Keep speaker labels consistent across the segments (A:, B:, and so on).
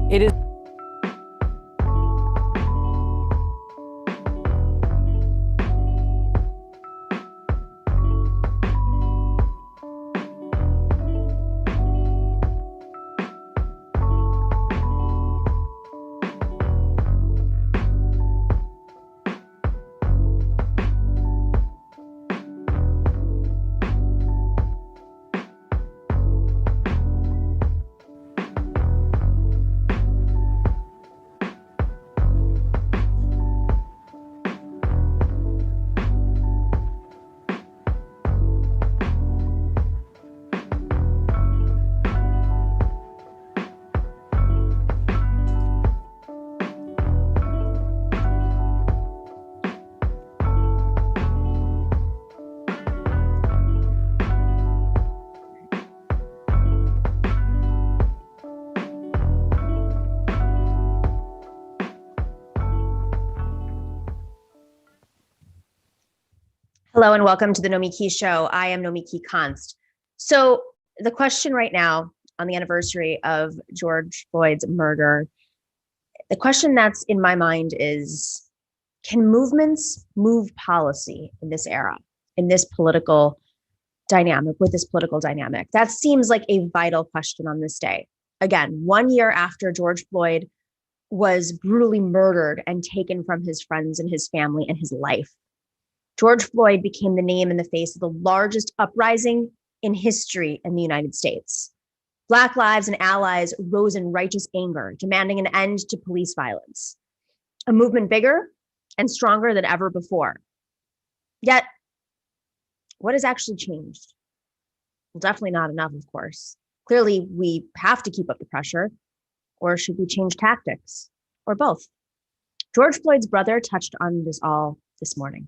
A: It is.
B: Hello and welcome to the Nomiki Show. I am Nomiki Konst. So the question right now on the anniversary of George Floyd's murder, the question that's in my mind is, can movements move policy in this era, in this political dynamic, with this political dynamic? That seems like a vital question on this day. Again, 1 year after George Floyd was brutally murdered and taken from his friends and his family and his life. George Floyd became the name in the face of the largest uprising in history in the United States. Black lives and allies rose in righteous anger, demanding an end to police violence, a movement bigger and stronger than ever before. Yet, what has actually changed? Well, definitely not enough, of course. Clearly, we have to keep up the pressure, or should we change tactics, or both? George Floyd's brother touched on this all this morning.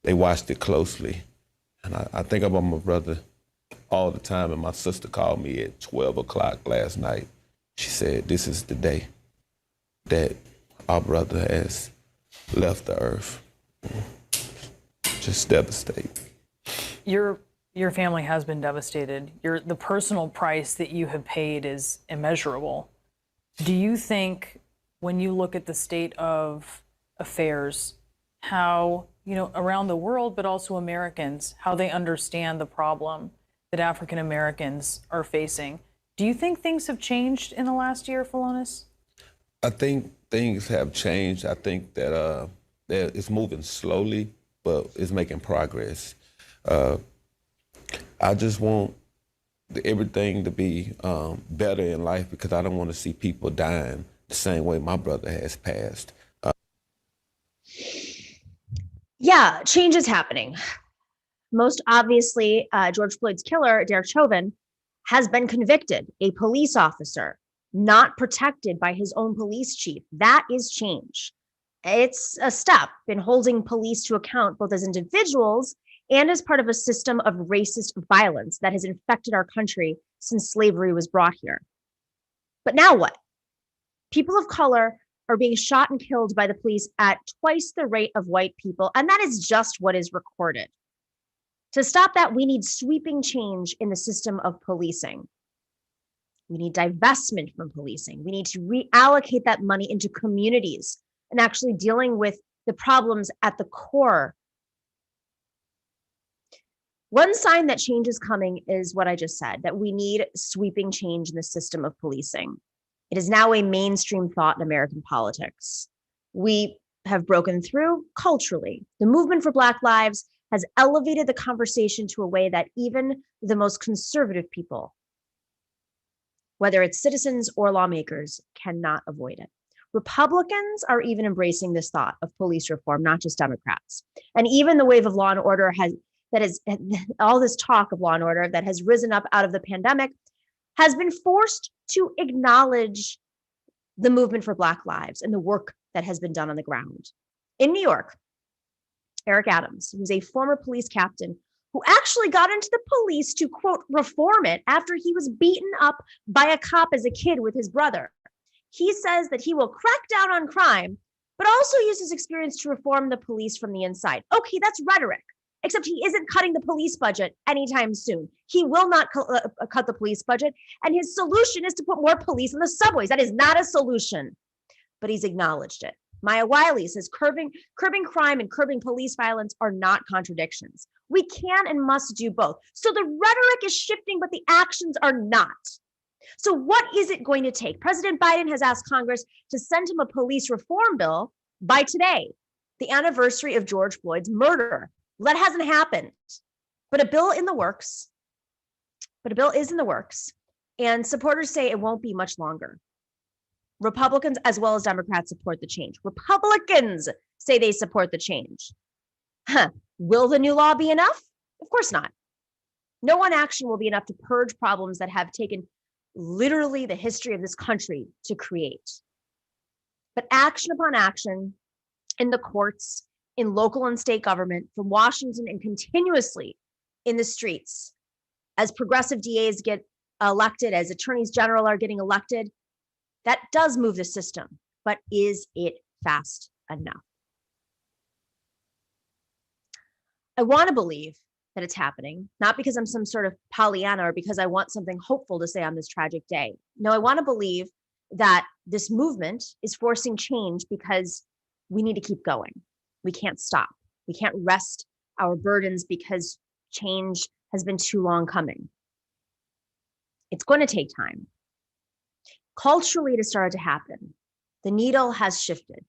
C: They watched it closely. And I think about my brother all the time. And my sister called me at 12 o'clock last night. She said, this is the day that our brother has left the earth. Just devastated.
A: Your family has been devastated. The personal price that you have paid is immeasurable. Do you think, when you look at the state of affairs, how, around the world, but also Americans, how they understand the problem that African Americans are facing, do you think things have changed in the last year, Pholonis?
C: I think things have changed. I think that it's moving slowly, but it's making progress. I just want everything to be better in life, because I don't want to see people dying the same way my brother has passed.
B: Yeah, change is happening. Most obviously, George Floyd's killer, Derek Chauvin, has been convicted, a police officer, not protected by his own police chief. That is change. It's a step in holding police to account, both as individuals and as part of a system of racist violence that has infected our country since slavery was brought here. But now what? People of color are being shot and killed by the police at twice the rate of white people, and that is just what is recorded. To stop that, we need sweeping change in the system of policing. We need divestment from policing. We need to reallocate that money into communities and actually dealing with the problems at the core. One sign that change is coming is what I just said, that we need sweeping change in the system of policing. It is now a mainstream thought in American politics. We have broken through culturally. The movement for Black lives has elevated the conversation to a way that even the most conservative people, whether it's citizens or lawmakers, cannot avoid it. Republicans are even embracing this thought of police reform, not just Democrats. And even the wave of law and order all this talk of law and order that has risen up out of the pandemic has been forced to acknowledge the movement for Black lives and the work that has been done on the ground. In New York, Eric Adams, who's a former police captain who actually got into the police to, quote, reform it after he was beaten up by a cop as a kid with his brother. He says that he will crack down on crime, but also use his experience to reform the police from the inside. Okay, that's rhetoric, except he isn't cutting the police budget anytime soon. He will not cut the police budget. And his solution is to put more police in the subways. That is not a solution, but he's acknowledged it. Maya Wiley says curbing crime and curbing police violence are not contradictions. We can and must do both. So the rhetoric is shifting, but the actions are not. So what is it going to take? President Biden has asked Congress to send him a police reform bill by today, the anniversary of George Floyd's murder. Well, that hasn't happened, but a bill is in the works, and supporters say it won't be much longer. Republicans as well as Democrats support the change. Republicans say they support the change. Will the new law be enough? Of course not. No one action will be enough to purge problems that have taken literally the history of this country to create. But action upon action in the courts, in local and state government, from Washington and continuously in the streets, as progressive DAs get elected, as attorneys general are getting elected, that does move the system, but is it fast enough? I want to believe that it's happening, not because I'm some sort of Pollyanna or because I want something hopeful to say on this tragic day. No, I want to believe that this movement is forcing change because we need to keep going. We can't stop. We can't rest our burdens because change has been too long coming. It's going to take time. Culturally, it has started to happen. The needle has shifted.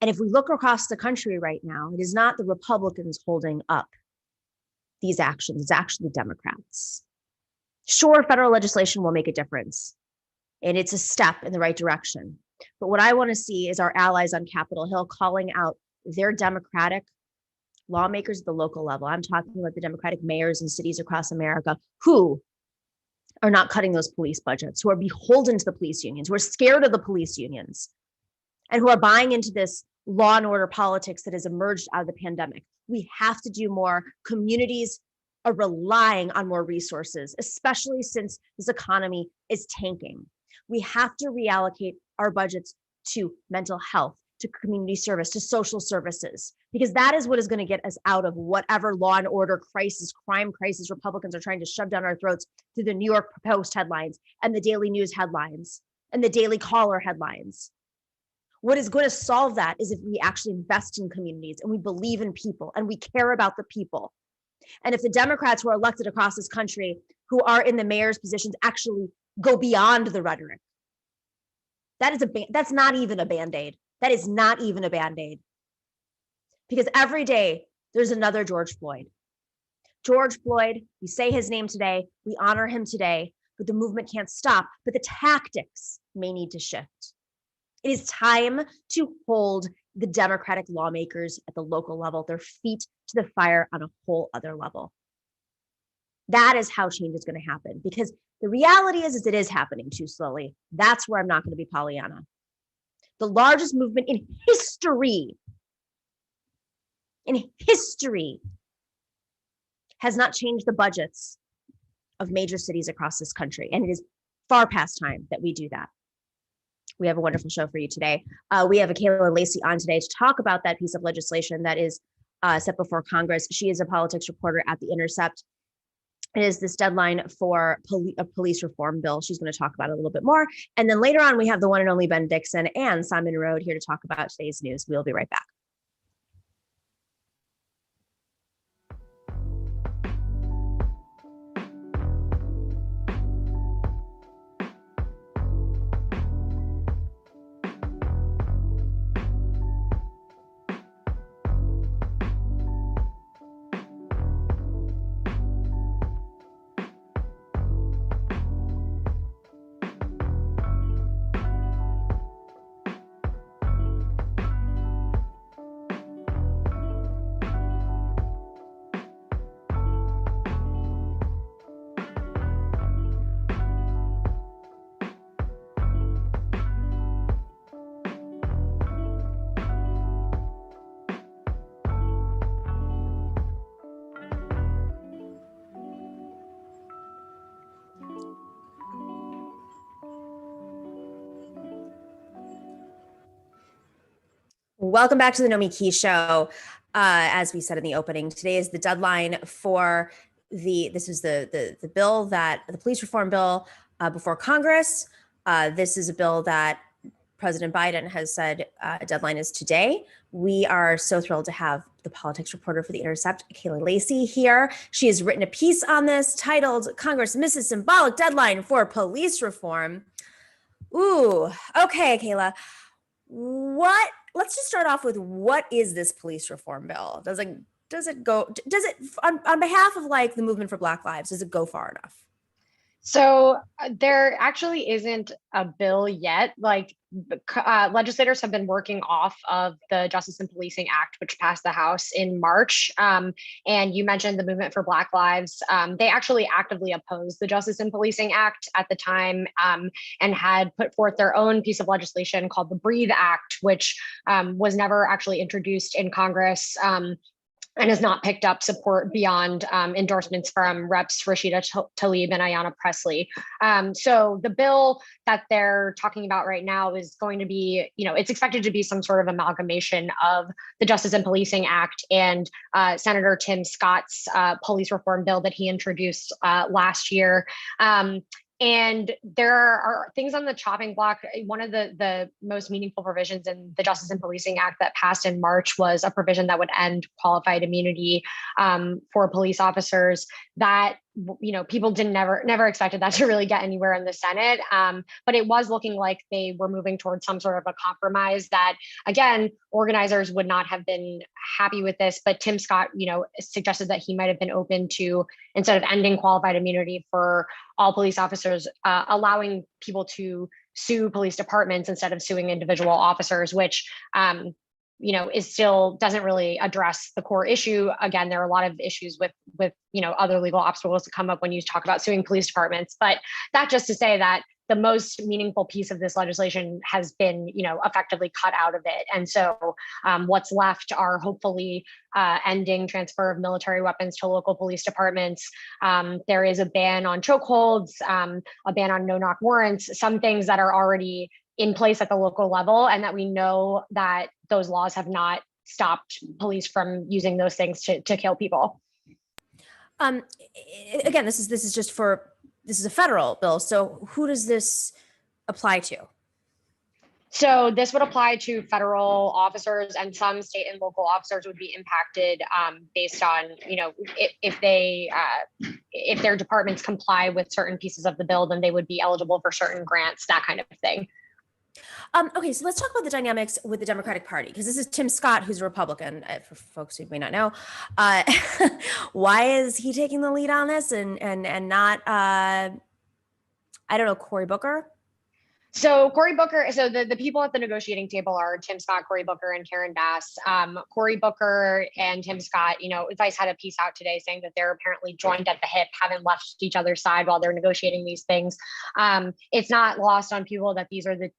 B: And if we look across the country right now, it is not the Republicans holding up these actions, it's actually Democrats. Sure, federal legislation will make a difference, and it's a step in the right direction. But what I want to see is our allies on Capitol Hill calling out their Democratic lawmakers at the local level. I'm talking about the Democratic mayors in cities across America who are not cutting those police budgets, who are beholden to the police unions, who are scared of the police unions, and who are buying into this law and order politics that has emerged out of the pandemic. We have to do more. Communities are relying on more resources, especially since this economy is tanking. We have to reallocate our budgets to mental health, to community service, to social services, because that is what is going to get us out of whatever law and order crisis, crime crisis Republicans are trying to shove down our throats through the New York Post headlines and the Daily News headlines and the Daily Caller headlines. What is going to solve that is if we actually invest in communities and we believe in people and we care about the people. And if the Democrats who are elected across this country who are in the mayor's positions actually go beyond the rhetoric, that's not even a Band-Aid. That is not even a Band-Aid. Because every day there's another George Floyd. George Floyd, we say his name today, we honor him today, but the movement can't stop, but the tactics may need to shift. It is time to hold the Democratic lawmakers at the local level, their feet to the fire on a whole other level. That is how change is going to happen, because the reality is it is happening too slowly. That's where I'm not going to be Pollyanna. The largest movement in history has not changed the budgets of major cities across this country. And it is far past time that we do that. We have a wonderful show for you today. We have Akela Lacy on today to talk about that piece of legislation that is set before Congress. She is a politics reporter at The Intercept. It is this deadline for a police reform bill. She's going to talk about it a little bit more. And then later on, we have the one and only Ben Dixon and Simon Narode here to talk about today's news. We'll be right back. Welcome back to the Nomiki Show. As we said in the opening, today is the deadline for this is the bill that the police reform bill before Congress. This is a bill that President Biden has said a deadline is today. We are so thrilled to have the politics reporter for the Intercept, Akela Lacy, here. She has written a piece on this titled "Congress Misses Symbolic Deadline for Police Reform." Ooh, okay, Akela. Let's just start off with, what is this police reform bill? Does it on behalf of like the movement for Black Lives, does it go far enough?
D: So there actually isn't a bill yet. Like legislators have been working off of the Justice and Policing Act, which passed the House in March. And you mentioned the Movement for Black Lives. They actually actively opposed the Justice and Policing Act at the time, and had put forth their own piece of legislation called the Breathe Act, which was never actually introduced in Congress. And has not picked up support beyond endorsements from Reps Rashida Tlaib and Ayanna Pressley. So the bill that they're talking about right now is going to be, it's expected to be some sort of amalgamation of the Justice and Policing Act and Senator Tim Scott's police reform bill that he introduced last year. And there are things on the chopping block. One of the most meaningful provisions in the Justice and Policing Act that passed in March was a provision that would end qualified immunity for police officers. That, people never expected that to really get anywhere in the Senate. But it was looking like they were moving towards some sort of a compromise that, again, organizers would not have been happy with this. But Tim Scott, suggested that he might have been open to, instead of ending qualified immunity for all police officers, allowing people to sue police departments instead of suing individual officers, which is still doesn't really address the core issue. Again, there are a lot of issues with other legal obstacles that come up when you talk about suing police departments. But that just to say that the most meaningful piece of this legislation has been, effectively cut out of it. And so what's left are hopefully ending transfer of military weapons to local police departments. There is a ban on chokeholds, a ban on no-knock warrants, some things that are already in place at the local level, and that we know that those laws have not stopped police from using those things to kill people.
B: Again, this is a federal bill. So who does this apply to?
D: So this would apply to federal officers, and some state and local officers would be impacted based on, if their departments comply with certain pieces of the bill, then they would be eligible for certain grants, that kind of thing.
B: Okay, so let's talk about the dynamics with the Democratic Party, because this is Tim Scott, who's a Republican, for folks who may not know. Why is he taking the lead on this and not, I don't know, Cory Booker?
D: So Cory Booker, so the people at the negotiating table are Tim Scott, Cory Booker, and Karen Bass. Cory Booker and Tim Scott, Vice had a piece out today saying that they're apparently joined at the hip, haven't left each other's side while they're negotiating these things. It's not lost on people that these are the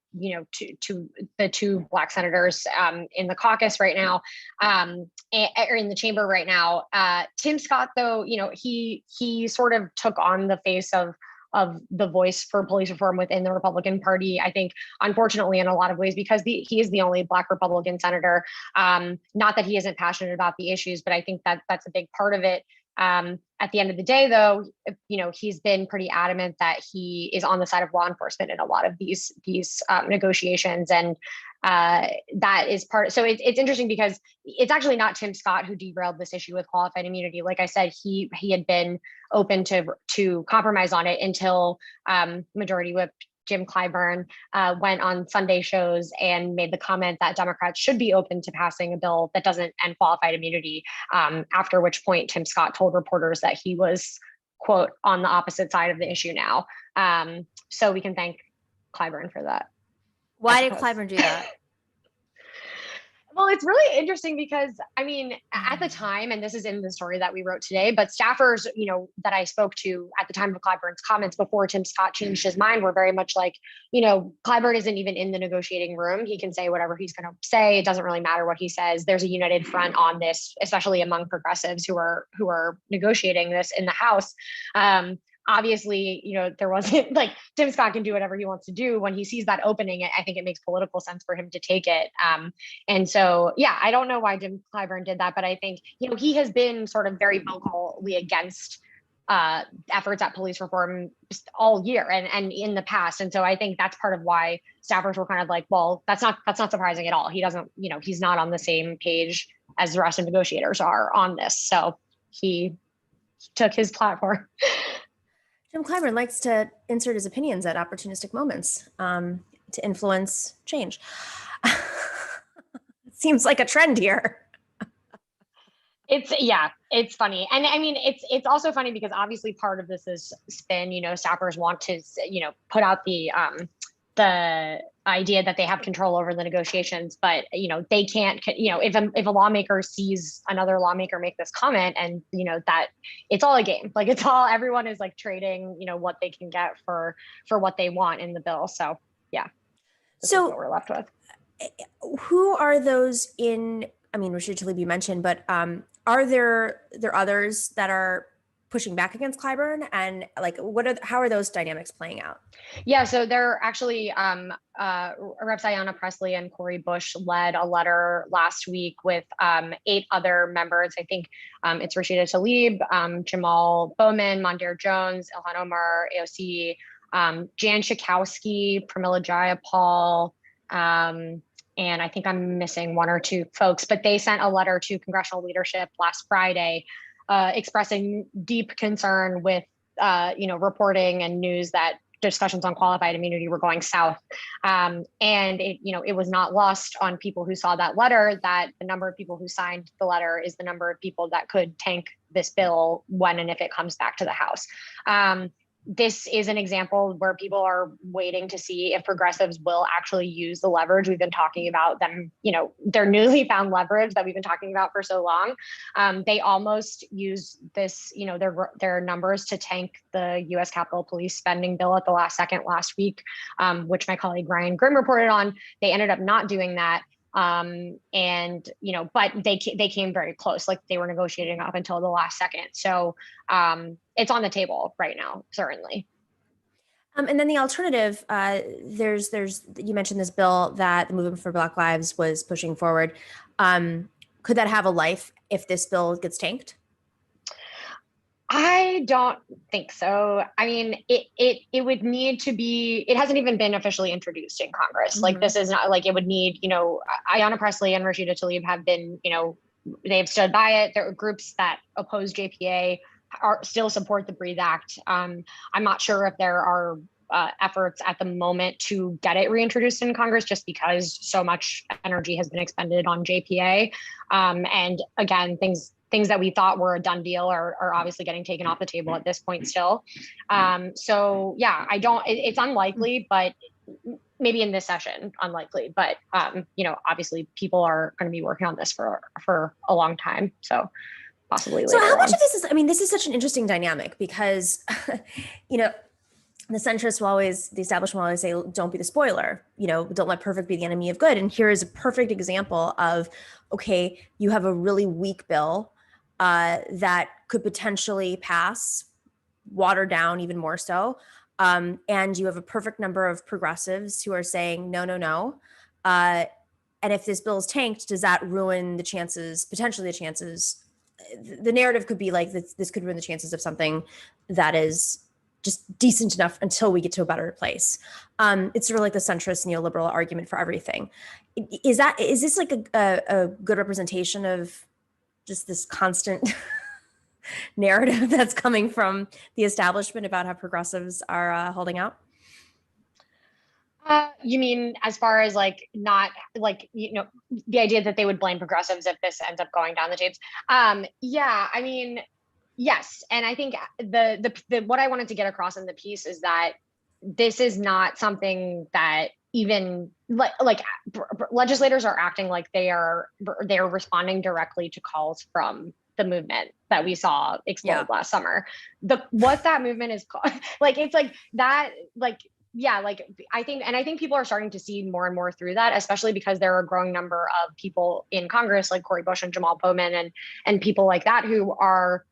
D: two Black senators in the caucus right now, or in the chamber right now. Tim Scott, though, he sort of took on the face of the voice for police reform within the Republican Party, I think, unfortunately, in a lot of ways, because he is the only Black Republican senator. Not that he isn't passionate about the issues, but I think that that's a big part of it. At the end of the day, though, he's been pretty adamant that he is on the side of law enforcement in a lot of these negotiations, and that is part. So it's interesting because it's actually not Tim Scott who derailed this issue with qualified immunity. Like I said, he had been open to compromise on it until Majority Whip Jim Clyburn went on Sunday shows and made the comment that Democrats should be open to passing a bill that doesn't end qualified immunity, after which point Tim Scott told reporters that he was, quote, on the opposite side of the issue now. So we can thank Clyburn for that.
B: Why did Clyburn do that?
D: Well, it's really interesting because, at the time, and this is in the story that we wrote today, but staffers, that I spoke to at the time of Clyburn's comments before Tim Scott changed his mind were very much like, Clyburn isn't even in the negotiating room. He can say whatever he's going to say. It doesn't really matter what he says. There's a united front on this, especially among progressives who are negotiating this in the House. Obviously, there wasn't like Tim Scott can do whatever he wants to do. When he sees that opening, I think it makes political sense for him to take it. And so, yeah, I don't know why Jim Clyburn did that, but I think, he has been sort of very vocally against efforts at police reform all year and in the past. And so I think that's part of why staffers were kind of like, well, that's not surprising at all. He doesn't, he's not on the same page as the rest of negotiators are on this. So he took his platform.
B: Jim Clyburn likes to insert his opinions at opportunistic moments to influence change. It seems like a trend here.
D: It's funny. And I mean, it's also funny because obviously part of this is spin, staffers want to, put out the idea that they have control over the negotiations, but, they can't, if a lawmaker sees another lawmaker make this comment and, that it's all a game, like everyone is like trading, what they can get for what they want in the bill. So yeah. So is what we're left with.
B: Who are those Rashida Tlaib you mentioned, but are there others that are pushing back against Clyburn, and like how are those dynamics playing out?
D: Yeah, so they're actually Reps Ayanna Pressley and Cori Bush led a letter last week with 8 other members. I think it's Rashida Tlaib, Jamal Bowman, Mondaire Jones, Ilhan Omar, AOC, Jan Schakowsky, Pramila Jayapal, and I think I'm missing 1 or 2 folks, but they sent a letter to congressional leadership last Friday expressing deep concern with, reporting and news that discussions on qualified immunity were going south. And it was not lost on people who saw that letter that the number of people who signed the letter is the number of people that could tank this bill when and if it comes back to the House. This is an example where people are waiting to see if progressives will actually use the leverage. We've been talking about them, their newly found leverage that we've been talking about for so long. They almost use this, their numbers to tank the U.S. Capitol Police spending bill at the last second last week, which my colleague Ryan Grimm reported on. They ended up not doing that. But they came very close, like they were negotiating up until the last second. So it's on the table right now, certainly.
B: And then the alternative, there's you mentioned this bill that the Movement for Black Lives was pushing forward. Could that have a life if this bill gets tanked?
D: I don't think so. I mean, it would need to be, it hasn't even been officially introduced in Congress. Mm-hmm. Like this is not like it would need, Ayanna Pressley and Rashida Tlaib have been, they've stood by it. There are groups that oppose JPA still support the Breathe Act. I'm not sure if there are efforts at the moment to get it reintroduced in Congress just because so much energy has been expended on JPA. And again, things that we thought were a done deal are obviously getting taken off the table at this point still. So yeah, it's unlikely, but maybe in this session, unlikely, but obviously people are going to be working on this for a long time. So possibly later.
B: So how much of this is, this is such an interesting dynamic because, the centrists will always, the establishment will always say, don't be the spoiler, don't let perfect be the enemy of good. And here is a perfect example of, okay, you have a really weak bill that could potentially pass, watered down even more so. And you have a perfect number of progressives who are saying, no. And if this bill is tanked, does that ruin potentially the chances? The narrative could be like, this could ruin the chances of something that is just decent enough until we get to a better place. It's sort of like the centrist neoliberal argument for everything. Is this like a good representation of just this constant narrative that's coming from the establishment about how progressives are holding out?
D: You mean as far as like not like, the idea that they would blame progressives if this ends up going down the tubes? Yeah, yes. And I think the what I wanted to get across in the piece is that this is not something that even like legislators are acting like they are responding directly to calls from the movement that we saw explode last summer. What that movement is called, like, it's like that, like, yeah, like I think people are starting to see more and more through that, especially because there are a growing number of people in Congress like Cori Bush and Jamal Bowman and people like that who are,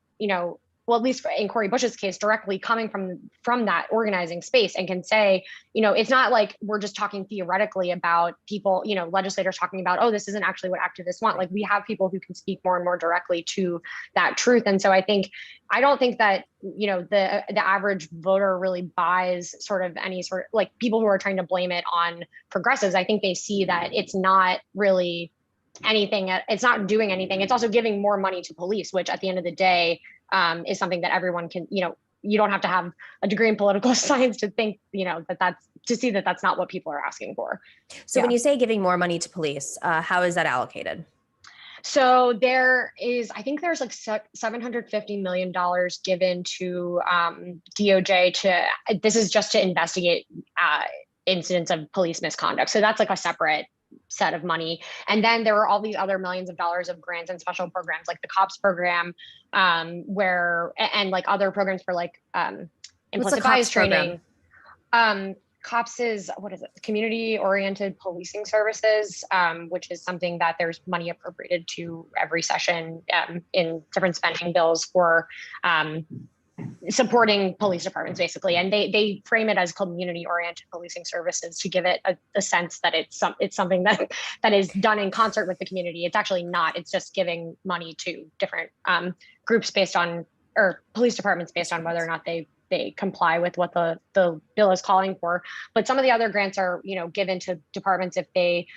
D: well, at least in Cori Bush's case, directly coming from that organizing space, and can say, it's not like we're just talking theoretically about people, legislators talking about, oh, this isn't actually what activists want. Like, we have people who can speak more and more directly to that truth. And so I don't think that, the average voter really buys sort of any sort of, like, people who are trying to blame it on progressives. I think they see that it's not really anything, it's not doing anything. It's also giving more money to police, which at the end of the day is something that everyone can, you don't have to have a degree in political science to think, to see that that's not what people are asking for.
B: So when you say giving more money to police, how is that allocated?
D: So I think there's like $750 million given to DOJ this is just to investigate incidents of police misconduct. So that's like a separate set of money. And then there were all these other millions of dollars of grants and special programs, like the COPS program, and like other programs for like implicit bias training. COPS is, community oriented policing services, which is something that there's money appropriated to every session in different spending bills for supporting police departments, basically. And they frame it as community oriented policing services to give it a sense that it's something that is done in concert with the community. It's actually not. It's just giving money to different groups or police departments based on whether or not they comply with what the bill is calling for. But some of the other grants are, given to departments if they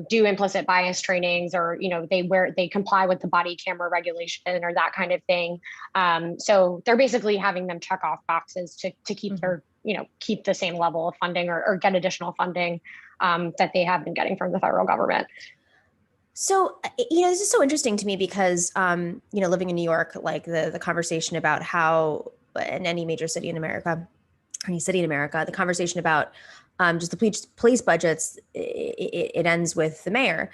D: do implicit bias trainings, or they comply with the body camera regulation or that kind of thing. So they're basically having them check off boxes to keep their keep the same level of funding or get additional funding that they have been getting from the federal government.
B: So, this is so interesting to me because, living in New York, like the conversation about how in any major city in America, the conversation about just the police budgets, it ends with the mayor.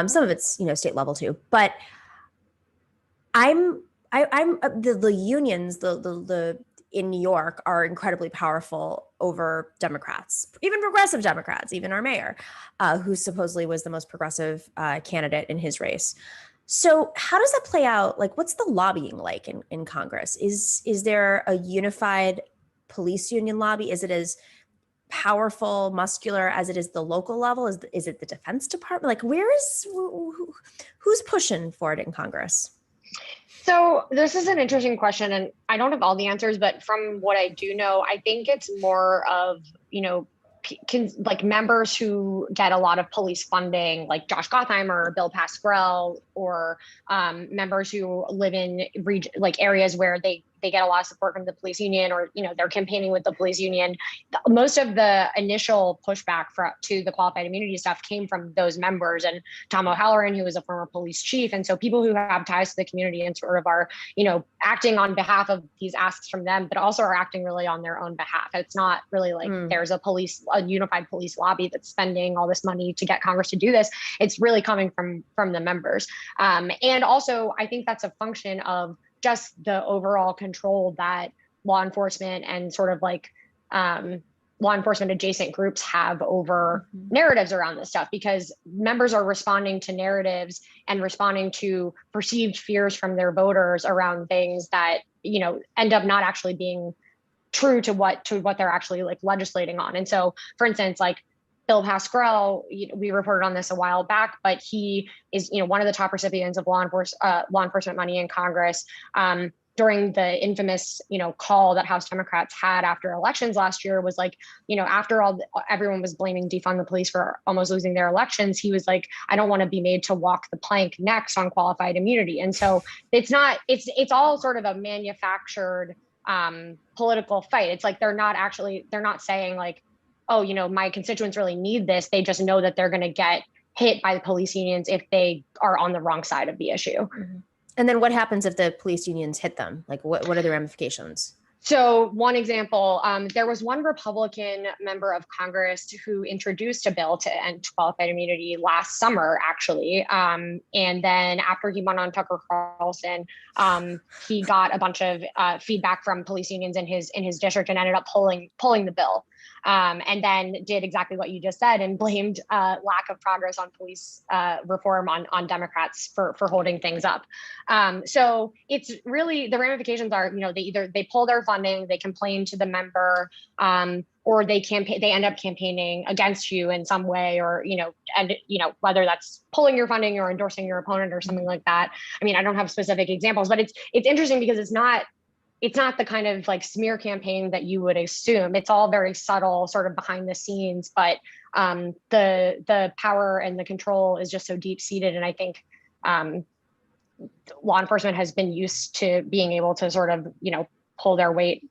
B: Some of it's, state level too, but I'm the unions, the in New York are incredibly powerful over Democrats, even progressive Democrats, even our mayor, who supposedly was the most progressive candidate in his race. So how does that play out? Like, what's the lobbying like in Congress? Is there a unified police union lobby? Is it as powerful, muscular as it is the local level? Is it the Defense Department? Like, who's pushing for it in Congress?
D: So this is an interesting question, and I don't have all the answers, but from what I do know, I think it's more of, like members who get a lot of police funding, like Josh Gottheimer or Bill Pascrell, or members who live in areas where they get a lot of support from the police union, or they're campaigning with the police union. Most of the initial pushback to the qualified immunity stuff came from those members, and Tom O'Halloran, who was a former police chief. And so people who have ties to the community and sort of are acting on behalf of these asks from them, but also are acting really on their own behalf. It's not really like there's a unified police lobby that's spending all this money to get Congress to do this. It's really coming from the members. And also, I think that's a function of just the overall control that law enforcement and sort of like law enforcement adjacent groups have over narratives around this stuff, because members are responding to narratives and responding to perceived fears from their voters around things that, end up not actually being true to what they're actually like legislating on. And so, for instance, like Bill Pascrell, we reported on this a while back, but he is, one of the top recipients of law enforcement money in Congress. During the infamous, call that House Democrats had after elections last year, was like, after everyone was blaming defund the police for almost losing their elections, he was like, I don't want to be made to walk the plank next on qualified immunity. And so it's all sort of a manufactured political fight. It's like they're not saying like, oh, my constituents really need this. They just know that they're going to get hit by the police unions if they are on the wrong side of the issue.
B: Mm-hmm. And then what happens if the police unions hit them? Like, what are the ramifications?
D: So one example, there was one Republican member of Congress who introduced a bill to end qualified immunity last summer, actually. And then after he went on Tucker Carlson, he got a bunch of feedback from police unions in his district and ended up pulling the bill. and then did exactly what you just said and blamed lack of progress on police reform on Democrats for holding things up. So it's really, the ramifications are, they pull their funding, they complain to the member, or they end up campaigning against you in some way, or, whether that's pulling your funding or endorsing your opponent or something like that. I mean, I don't have specific examples, but it's interesting because it's not the kind of like smear campaign that you would assume. It's all very subtle, sort of behind the scenes, but the power and the control is just so deep seated. And I think law enforcement has been used to being able to sort of, pull their weight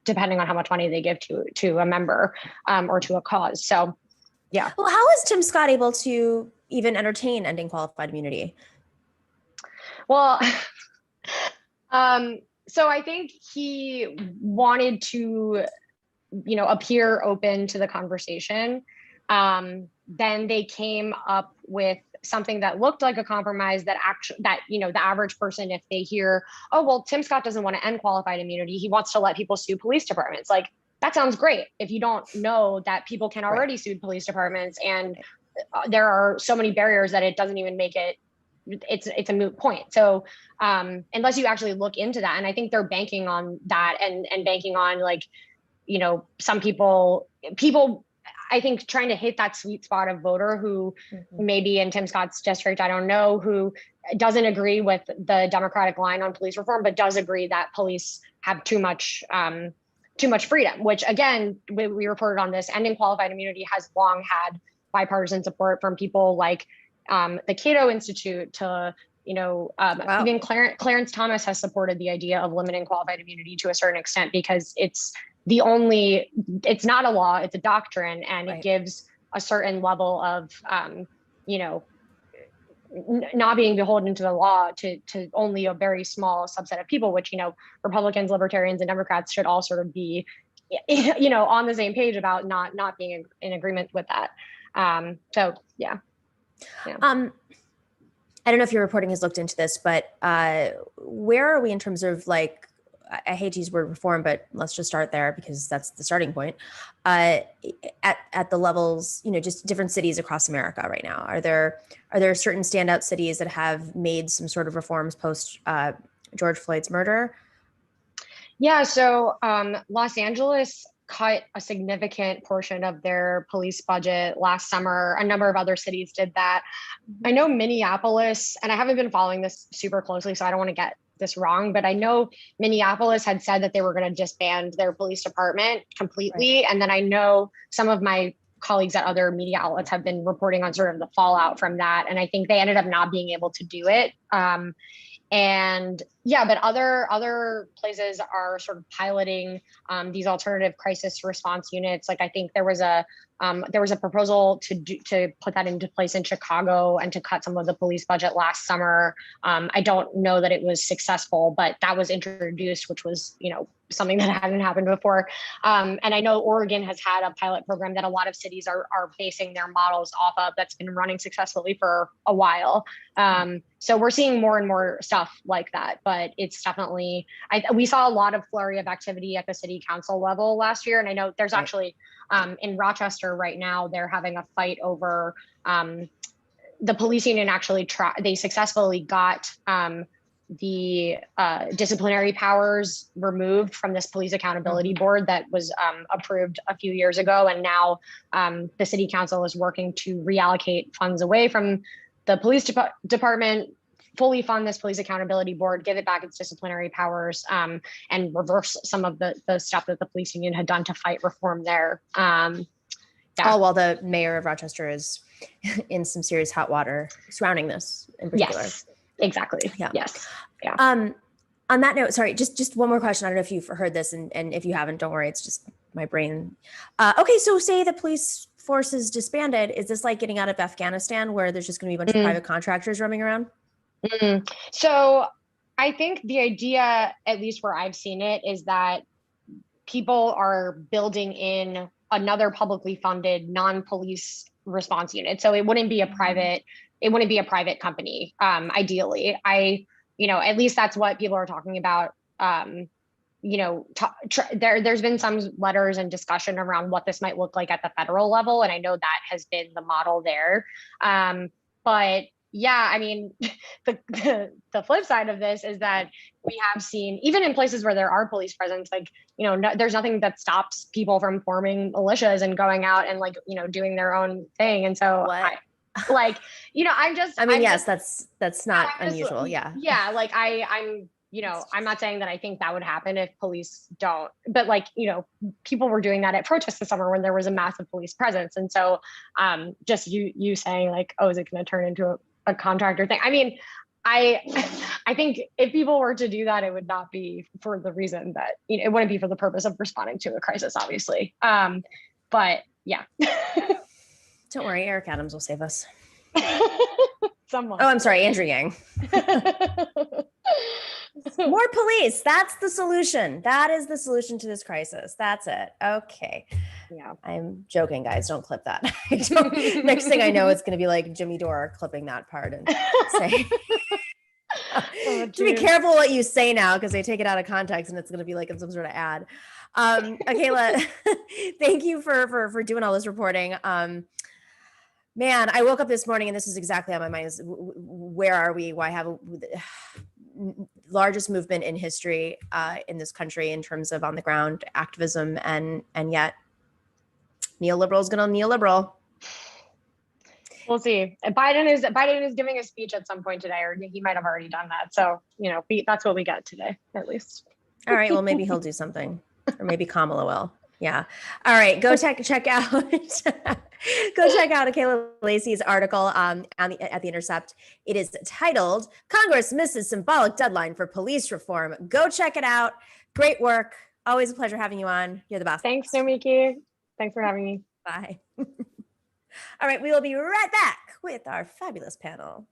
D: depending on how much money they give to a member or to a cause. So, yeah.
B: Well, how is Tim Scott able to even entertain ending qualified immunity?
D: Well, so I think he wanted to, appear open to the conversation. Then they came up with something that looked like a compromise that the average person, if they hear, oh, well, Tim Scott doesn't want to end qualified immunity, he wants to let people sue police departments. Like, that sounds great if you don't know that people can already sue police departments, and there are so many barriers that it doesn't even make it's a moot point. So unless you actually look into that, and I think they're banking on that and banking on, like, some people, I think, trying to hit that sweet spot of voter who maybe in Tim Scott's district, I don't know, who doesn't agree with the Democratic line on police reform, but does agree that police have too much freedom, which, again, we reported on this, ending qualified immunity has long had bipartisan support from people like the Cato Institute to, wow. Even Clarence Thomas has supported the idea of limiting qualified immunity to a certain extent, because it's not a law, it's a doctrine, and right. It gives a certain level of, not being beholden to the law to only a very small subset of people, which, Republicans, Libertarians, and Democrats should all sort of be, on the same page about not being in agreement with that. So, yeah.
B: I don't know if your reporting has looked into this, but where are we in terms of, like, I hate to use the word reform, but let's just start there because that's the starting point. At the levels, just different cities across America right now. Are there certain standout cities that have made some sort of reforms post George Floyd's murder?
D: Yeah, so Los Angeles cut a significant portion of their police budget last summer. A number of other cities did that. I know Minneapolis, and I haven't been following this super closely, so I don't want to get this wrong, but I know Minneapolis had said that they were going to disband their police department completely. Right. And then I know some of my colleagues at other media outlets have been reporting on sort of the fallout from that. And I think they ended up not being able to do it. And yeah, but other places are sort of piloting these alternative crisis response units. Like, I think there was a proposal to put that into place in Chicago and to cut some of the police budget last summer. I don't know that it was successful, but that was introduced, which was, something that hadn't happened before. And I know Oregon has had a pilot program that a lot of cities are basing their models off of, that's been running successfully for a while. So we're seeing more and more stuff like that, but it's definitely, we saw a lot of flurry of activity at the city council level last year. And I know there's actually in Rochester right now, they're having a fight over the police union. Actually, they successfully got the disciplinary powers removed from this police accountability board that was approved a few years ago. And now the city council is working to reallocate funds away from the police department, fully fund this police accountability board, give it back its disciplinary powers, and reverse some of the stuff that the police union had done to fight reform there. Yeah.
B: Oh, while the mayor of Rochester is in some serious hot water surrounding this in particular.
D: Yes, exactly.
B: Yeah.
D: Yes. Yeah.
B: On that note, sorry, just one more question. I don't know if you've heard this, and if you haven't, don't worry. It's just my brain. Okay, so say the police force is disbanded. Is this like getting out of Afghanistan, where there's just going to be a bunch of private contractors roaming around?
D: So I think the idea, at least where I've seen it, is that people are building in another publicly funded non-police response unit. So it wouldn't be a private company. Ideally, at least that's what people are talking about. there's been some letters and discussion around what this might look like at the federal level, and I know that has been the model there. But yeah, I mean, the flip side of this is that we have seen, even in places where there are police presence, like, there's nothing that stops people from forming militias and going out and doing their own thing. And so
B: yes, that's not unusual. Yeah.
D: Yeah. I'm not saying that I think that would happen if police don't, but people were doing that at protests this summer when there was a massive police presence. And so just you saying is it going to turn into a contractor thing? I mean, I think if people were to do that, it would not be for the reason that, it wouldn't be for the purpose of responding to a crisis, obviously. But yeah.
B: Don't worry, Eric Adams will save us.
D: Someone.
B: Oh, I'm sorry, Andrew Yang. More police. That's the solution. That is the solution to this crisis. That's it. Okay.
D: Yeah.
B: I'm joking, guys. Don't clip that. Next thing I know, it's going to be like Jimmy Dore clipping that part and say, just be careful what you say now, because they take it out of context and it's going to be like in some sort of ad. Akela, thank you for doing all this reporting. Man, I woke up this morning and this is exactly on my mind. Is where are we? Why have largest movement in history in this country in terms of on the ground activism, and yet neoliberal is going to neoliberal.
D: We'll see. Biden is giving a speech at some point today, or he might have already done that. So that's what we got today, at least.
B: All right. Well, maybe he'll do something, or maybe Kamala will. Yeah. All right. Go check out. Go check out Akela Lacy's article at the Intercept. It is titled "Congress Misses Symbolic Deadline for Police Reform." Go check it out. Great work. Always a pleasure having you on. You're the best.
D: Thanks, Nomiki. Thanks for having me.
B: Bye. All right. We will be right back with our fabulous panel.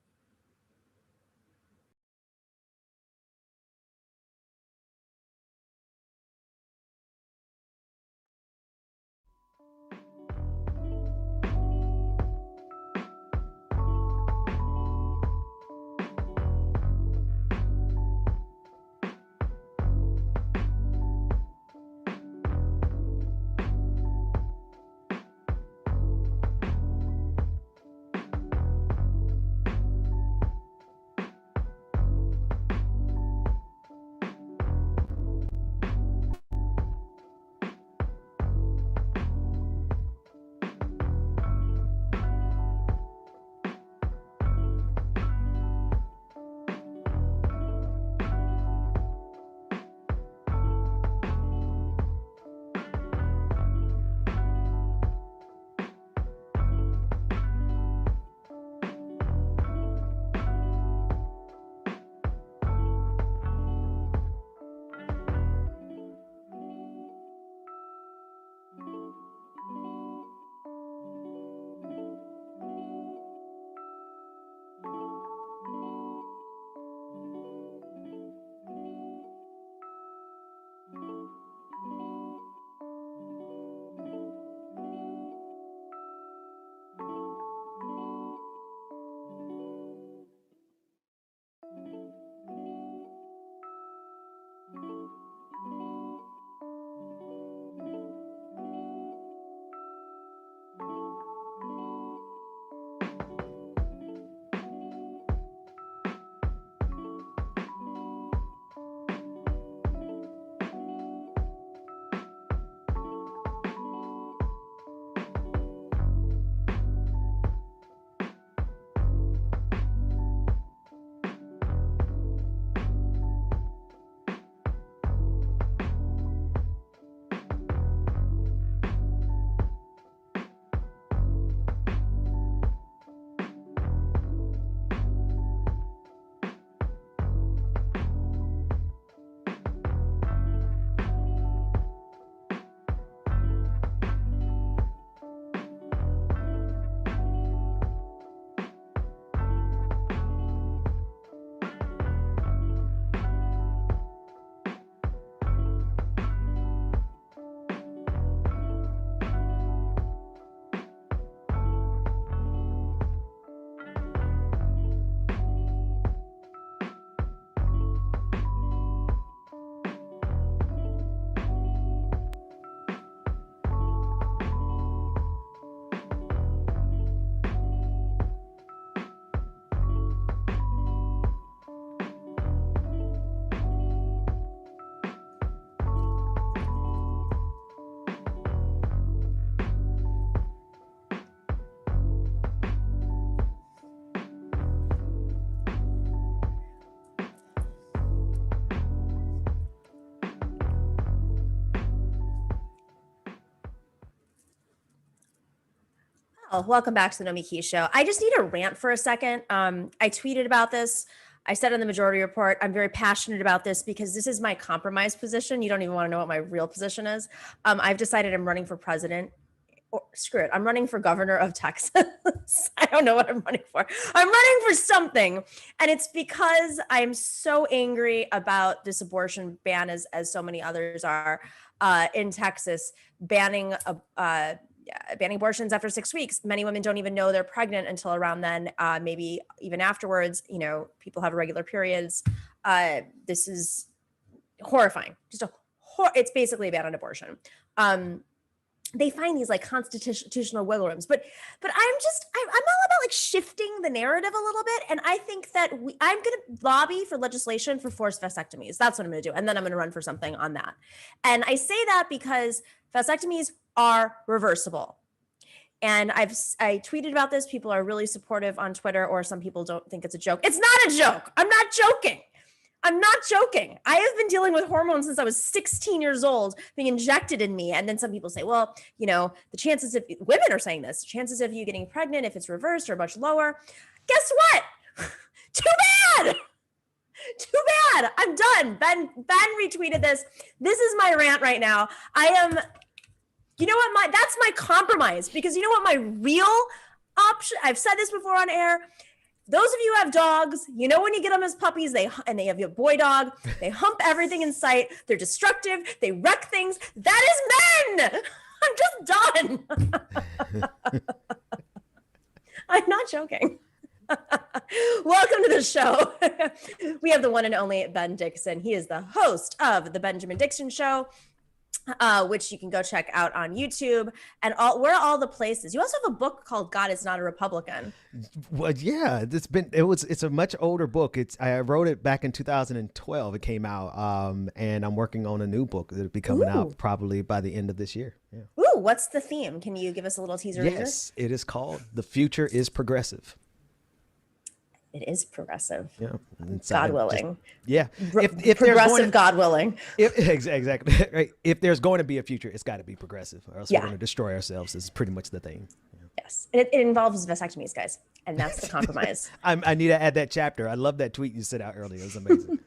B: Oh, welcome back to the Nomiki Show. I just need to rant for a second. I tweeted about this. I said on the Majority Report, I'm very passionate about this because this is my compromise position. You don't even want to know what my real position is. I've decided I'm running for president. Or, screw it. I'm running for governor of Texas. I don't know what I'm running for. I'm running for something. And it's because I'm so angry about this abortion ban, as so many others are in Texas, banning abortions after 6 weeks. Many women don't even know they're pregnant until around then, maybe even afterwards. You know, people have irregular periods. This is horrifying. It's basically a ban on abortion. They find these like constitutional wiggle rooms, but I'm all about like shifting the narrative a little bit. And I think that I'm going to lobby for legislation for forced vasectomies. That's what I'm going to do. And then I'm going to run for something on that. And I say that because vasectomies are reversible. And I tweeted about this. People are really supportive on Twitter, or some people don't think it's a joke. It's not a joke. I'm not joking. I have been dealing with hormones since I was 16 years old, being injected in me. And then some people say, well, you know, the chances of women are saying this, chances of you getting pregnant if it's reversed are much lower. Guess what? Too bad. Too bad. I'm done. Ben retweeted this. This is my rant right now. You know what? That's my compromise, because you know what my real option, I've said this before on air. Those of you who have dogs, you know, when you get them as puppies, they have your boy dog, they hump everything in sight. They're destructive. They wreck things. That is men. I'm just done. I'm not joking. Welcome to the show. We have the one and only Ben Dixon. He is the host of the Benjamin Dixon Show, which you can go check out on YouTube and where are all the places. You also have a book called God Is Not a Republican.
E: Well, yeah, it's a much older book. I wrote it back in 2012. It came out, and I'm working on a new book that'll be coming out probably by the end of this year. Yeah.
B: Ooh, what's the theme? Can you give us a little teaser?
E: Yes, it is called "The Future Is Progressive."
B: It is progressive.
E: Yeah.
B: God willing.
E: If
B: progressive, God willing.
E: Exactly. Right. If there's going to be a future, it's got to be progressive, or else we're going to destroy ourselves. This is pretty much the thing. Yeah.
B: Yes. It involves vasectomies, guys. And that's the compromise.
E: I need to add that chapter. I love that tweet you sent out earlier. It was amazing.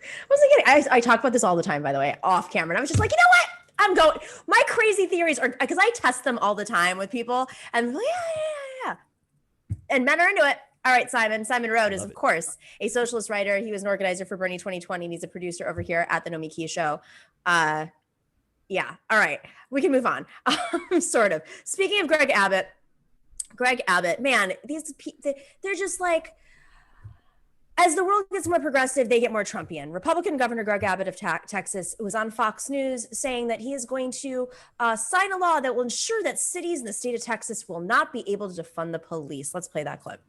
B: I talk about this all the time, by the way, off camera. And I was just like, you know what? I'm going. My crazy theories are, because I test them all the time with people. And I'm like, yeah. And men are into it. All right, Simon. Simon Narode is, of course, a socialist writer. He was an organizer for Bernie 2020, and he's a producer over here at the Nomiki Show. Yeah. All right. We can move on. Sort of. Speaking of Greg Abbott, man, they're just like, as the world gets more progressive, they get more Trumpian. Republican Governor Greg Abbott of Texas was on Fox News saying that he is going to sign a law that will ensure that cities in the state of Texas will not be able to defund the police. Let's play that clip.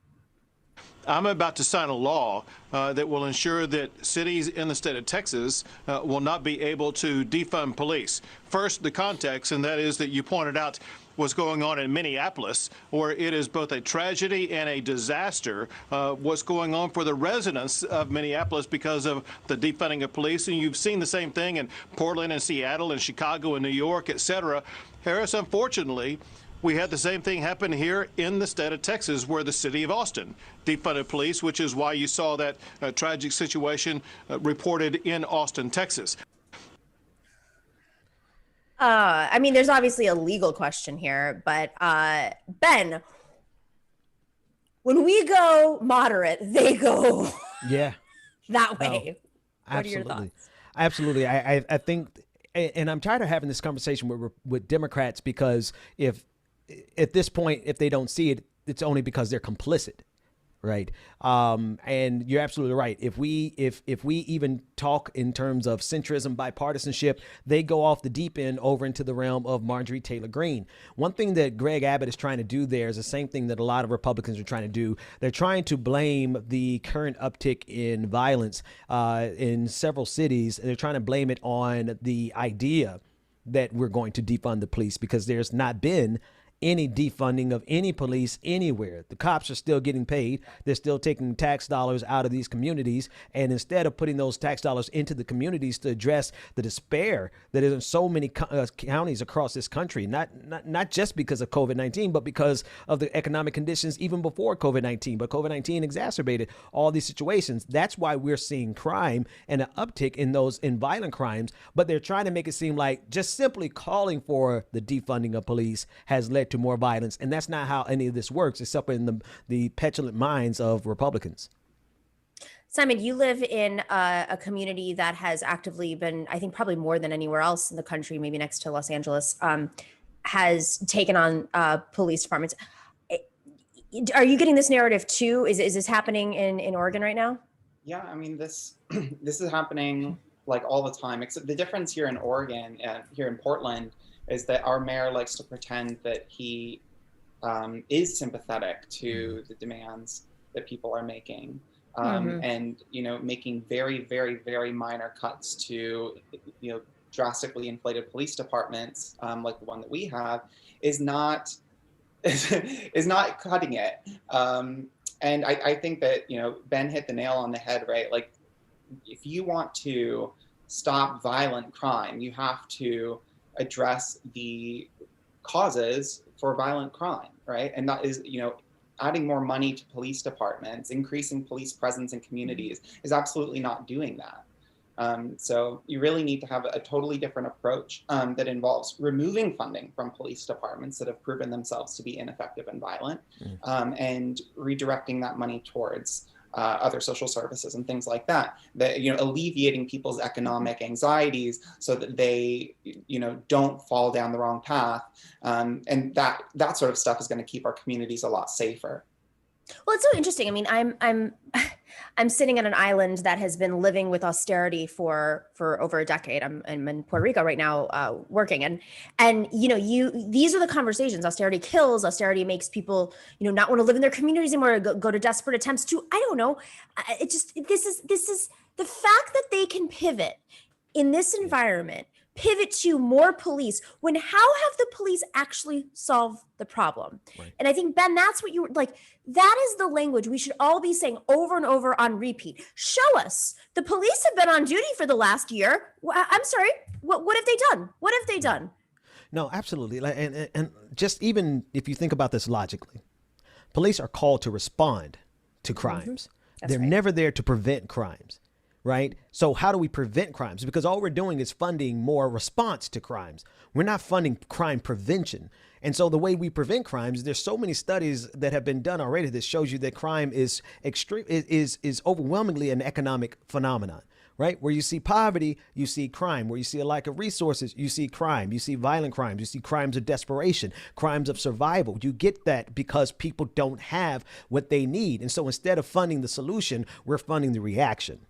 F: I'm about to sign a law that will ensure that cities in the state of Texas will not be able to defund police. First, the context, and that is that you pointed out what's going on in Minneapolis, where it is both a tragedy and a disaster, what's going on for the residents of Minneapolis because of the defunding of police. And you've seen the same thing in Portland and Seattle and Chicago and New York, et cetera. Harris, unfortunately, we had the same thing happen here in the state of Texas, where the city of Austin defunded police, which is why you saw that tragic situation reported in Austin, Texas.
B: I mean, there's obviously a legal question here, but Ben, when we go moderate, they go that way.
E: Absolutely.
B: What are your thoughts?
E: Absolutely. I think, and I'm tired of having this conversation with Democrats, because at this point, if they don't see it, it's only because they're complicit, right? And you're absolutely right. If we even talk in terms of centrism, bipartisanship, they go off the deep end over into the realm of Marjorie Taylor Greene. One thing that Greg Abbott is trying to do there is the same thing that a lot of Republicans are trying to do. They're trying to blame the current uptick in violence in several cities. They're trying to blame it on the idea that we're going to defund the police, because there's not been any defunding of any police anywhere. The cops are still getting paid. They're still taking tax dollars out of these communities. And instead of putting those tax dollars into the communities to address the despair that is in so many counties across this country, not just because of COVID-19, but because of the economic conditions even before COVID-19. But COVID-19 exacerbated all these situations. That's why we're seeing crime and an uptick in violent crimes. But they're trying to make it seem like just simply calling for the defunding of police has led to more violence. And that's not how any of this works, except in the petulant minds of Republicans.
B: Simon, you live in a community that has actively been, I think probably more than anywhere else in the country, maybe next to Los Angeles, has taken on police departments. Are you getting this narrative too? Is this happening in Oregon right now?
G: Yeah, I mean, this is happening like all the time. Except the difference here in Oregon, here in Portland, is that our mayor likes to pretend that he is sympathetic to the demands that people are making, and making very, very, very minor cuts to drastically inflated police departments like the one that we have is not cutting it. And I think that Ben hit the nail on the head, right? Like, if you want to stop violent crime, you have to address the causes for violent crime, right? And that is, adding more money to police departments, increasing police presence in communities is absolutely not doing that. So you really need to have a totally different approach that involves removing funding from police departments that have proven themselves to be ineffective and violent, and redirecting that money towards other social services and things like that, alleviating people's economic anxieties so that they, don't fall down the wrong path. And that sort of stuff is going to keep our communities a lot safer.
B: Well, it's so interesting. I mean, I'm sitting on an island that has been living with austerity for over a decade. I'm in Puerto Rico right now, working, and these are the conversations. Austerity kills. Austerity makes people not want to live in their communities anymore. Go to desperate attempts to, I don't know. This is the fact that they can pivot in this environment. Pivot to more police when how have the police actually solved the problem? Right. And I think, Ben, that's what you like. That is the language we should all be saying over and over on repeat. Show us. The police have been on duty for the last year. I'm sorry. What have they done? What have they done?
E: No, absolutely. And just even if you think about this logically, police are called to respond to crimes. They're right. Never there to prevent crimes. Right. So how do we prevent crimes? Because all we're doing is funding more response to crimes. We're not funding crime prevention. And so the way we prevent crimes, there's so many studies that have been done already that shows you that crime is overwhelmingly an economic phenomenon. Right. Where you see poverty, you see crime. Where you see a lack of resources, you see crime. You see violent crimes. You see crimes of desperation, crimes of survival. You get that because people don't have what they need. And so instead of funding the solution, we're funding the reaction.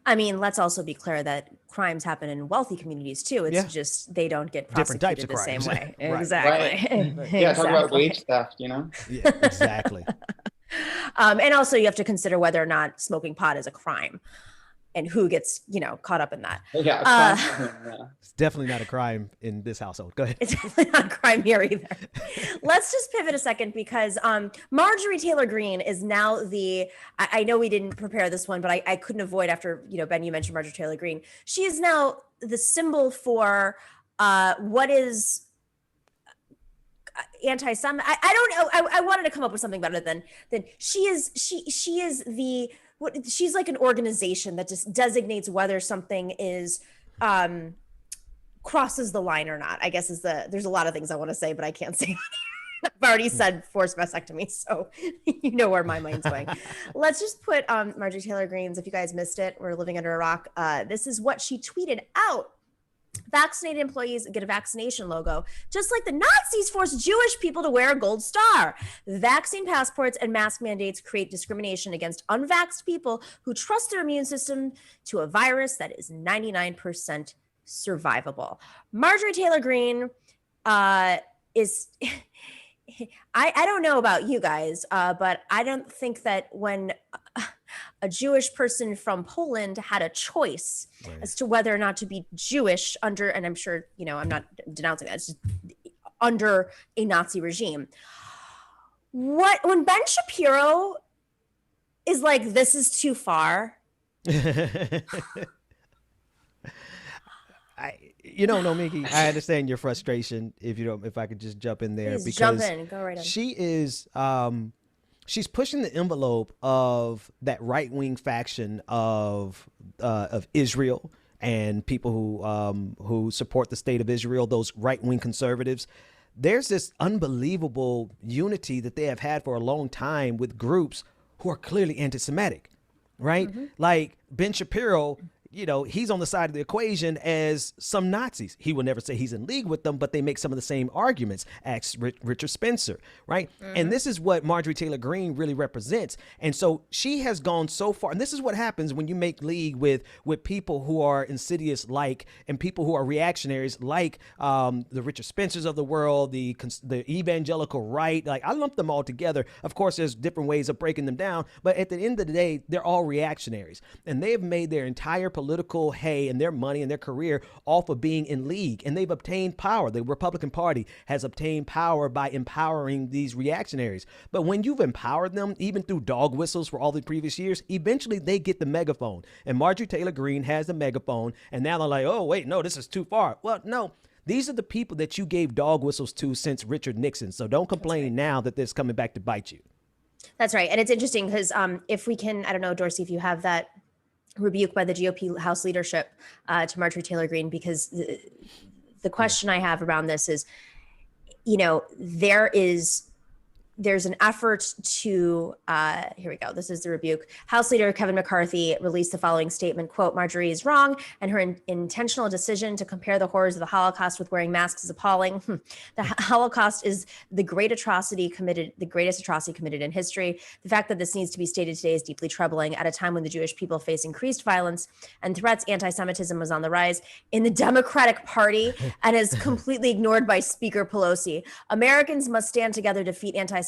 B: I mean, let's also be clear that crimes happen in wealthy communities too. It's just they don't get prosecuted the same way.
E: Right.
B: Exactly.
G: Right. Yeah, talk about wage theft,
E: Yeah, exactly.
B: And also you have to consider whether or not smoking pot is a crime and who gets, caught up in that.
G: Yeah,
E: it's definitely not a crime in this household. Go ahead.
B: It's definitely not a crime here either. Let's just pivot a second because Marjorie Taylor Greene is now I know we didn't prepare this one, but I couldn't avoid after, Ben, you mentioned Marjorie Taylor Greene. She is now the symbol for what is anti-Semitic. I don't know. I wanted to come up with something better than she is she's like an organization that just designates whether something is crosses the line or not, I guess there's a lot of things I want to say, but I can't say. I've already said forced mastectomy, so you know where my mind's going. Let's just put Marjorie Taylor Greene's, if you guys missed it, we're living under a rock. This is what she tweeted out. Vaccinated employees get a vaccination logo, just like the Nazis forced Jewish people to wear a gold star. Vaccine passports and mask mandates create discrimination against unvaxxed people who trust their immune system to a virus that is 99% survivable. Marjorie Taylor Greene is... I don't know about you guys, but I don't think that when a Jewish person from Poland had a choice as to whether or not to be Jewish under, and I'm sure, I'm not denouncing that, it's just under a Nazi regime. When Ben Shapiro is like, this is too far.
E: Nomiki, I understand your frustration. If I could just jump in there,
B: Please
E: because
B: jump in, go right in.
E: She is, she's pushing the envelope of that right-wing faction of Israel and people who support the state of Israel, those right-wing conservatives. There's this unbelievable unity that they have had for a long time with groups who are clearly anti-Semitic, right? Mm-hmm. Like Ben Shapiro, he's on the side of the equation as some Nazis. He will never say he's in league with them, but they make some of the same arguments. Ask Richard Spencer, right? Mm-hmm. And this is what Marjorie Taylor Greene really represents. And so she has gone so far. And this is what happens when you make league with people who are insidious and people who are reactionaries like the Richard Spencers of the world, the evangelical right. Like, I lump them all together. Of course, there's different ways of breaking them down. But at the end of the day, they're all reactionaries. And they have made their entire political hay and their money and their career off of being in league, and they've obtained power. The Republican Party has obtained power by empowering these reactionaries. But when you've empowered them, even through dog whistles for all the previous years, eventually they get the megaphone. And Marjorie Taylor Greene has the megaphone, and now they're like, oh, wait, no, this is too far. Well, no. These are the people that you gave dog whistles to since Richard Nixon. So don't complain now that this is coming back to bite you.
B: That's right. And it's interesting because if we can, I don't know, Dorsey, if you have that rebuke by the GOP House leadership to Marjorie Taylor Greene, because the question I have around this is, there's an effort to, here we go, this is the rebuke. House Leader Kevin McCarthy released the following statement, quote, "Marjorie is wrong, and her intentional decision to compare the horrors of the Holocaust with wearing masks is appalling. The Holocaust is the greatest atrocity committed in history. The fact that this needs to be stated today is deeply troubling at a time when the Jewish people face increased violence and threats. Anti-Semitism was on the rise in the Democratic Party and is completely ignored by Speaker Pelosi. Americans must stand together to defeat anti-Semitism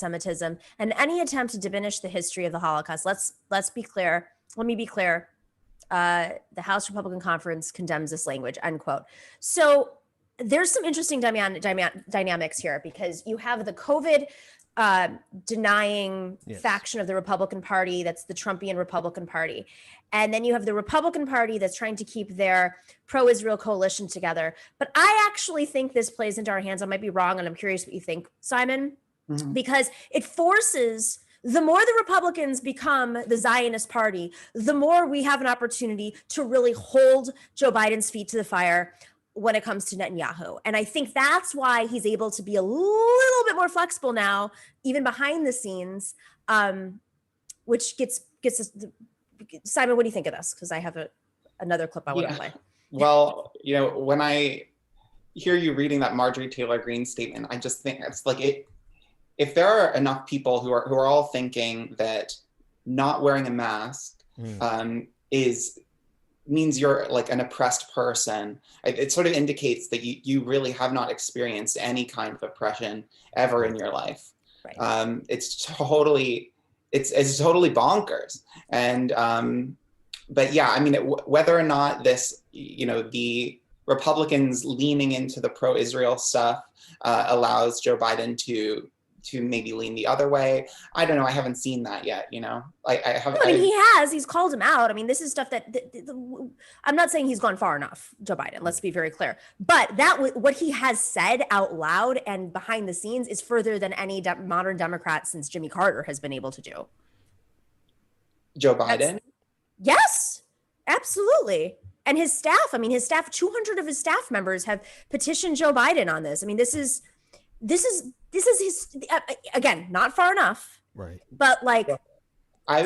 B: and any attempt to diminish the history of the Holocaust." Let's be clear. Let me be clear. The House Republican Conference condemns this language, end quote. So there's some interesting dynamics here, because you have the COVID denying faction of the Republican Party. That's the Trumpian Republican Party. And then you have the Republican Party that's trying to keep their pro-Israel coalition together. But I actually think this plays into our hands. I might be wrong, and I'm curious what you think, Simon. Mm-hmm. Because it forces, the more the Republicans become the Zionist party, the more we have an opportunity to really hold Joe Biden's feet to the fire when it comes to Netanyahu. And I think that's why he's able to be a little bit more flexible now, even behind the scenes, which gets us. Simon, what do you think of this? Because I have another clip I want to play.
G: Well, when I hear you reading that Marjorie Taylor Greene statement, I just think it's like if there are enough people who are all thinking that not wearing a mask means you're like an oppressed person, it sort of indicates that you really have not experienced any kind of oppression ever in your life. Right. It's totally bonkers. And but yeah, I mean, whether or not this, the Republicans leaning into the pro-Israel stuff allows Joe Biden to maybe lean the other way. I don't know. I haven't seen that yet. He has. He's called him out. I mean, this is stuff that I'm not saying he's gone far enough, Joe Biden. Let's be very clear. But what he has said out loud and behind the scenes is further than any modern Democrat since Jimmy Carter has been able to do. Joe Biden?
B: Yes, absolutely. And his staff. 200 of his staff members have petitioned Joe Biden on this. I mean, this is his, again, not far enough, right? But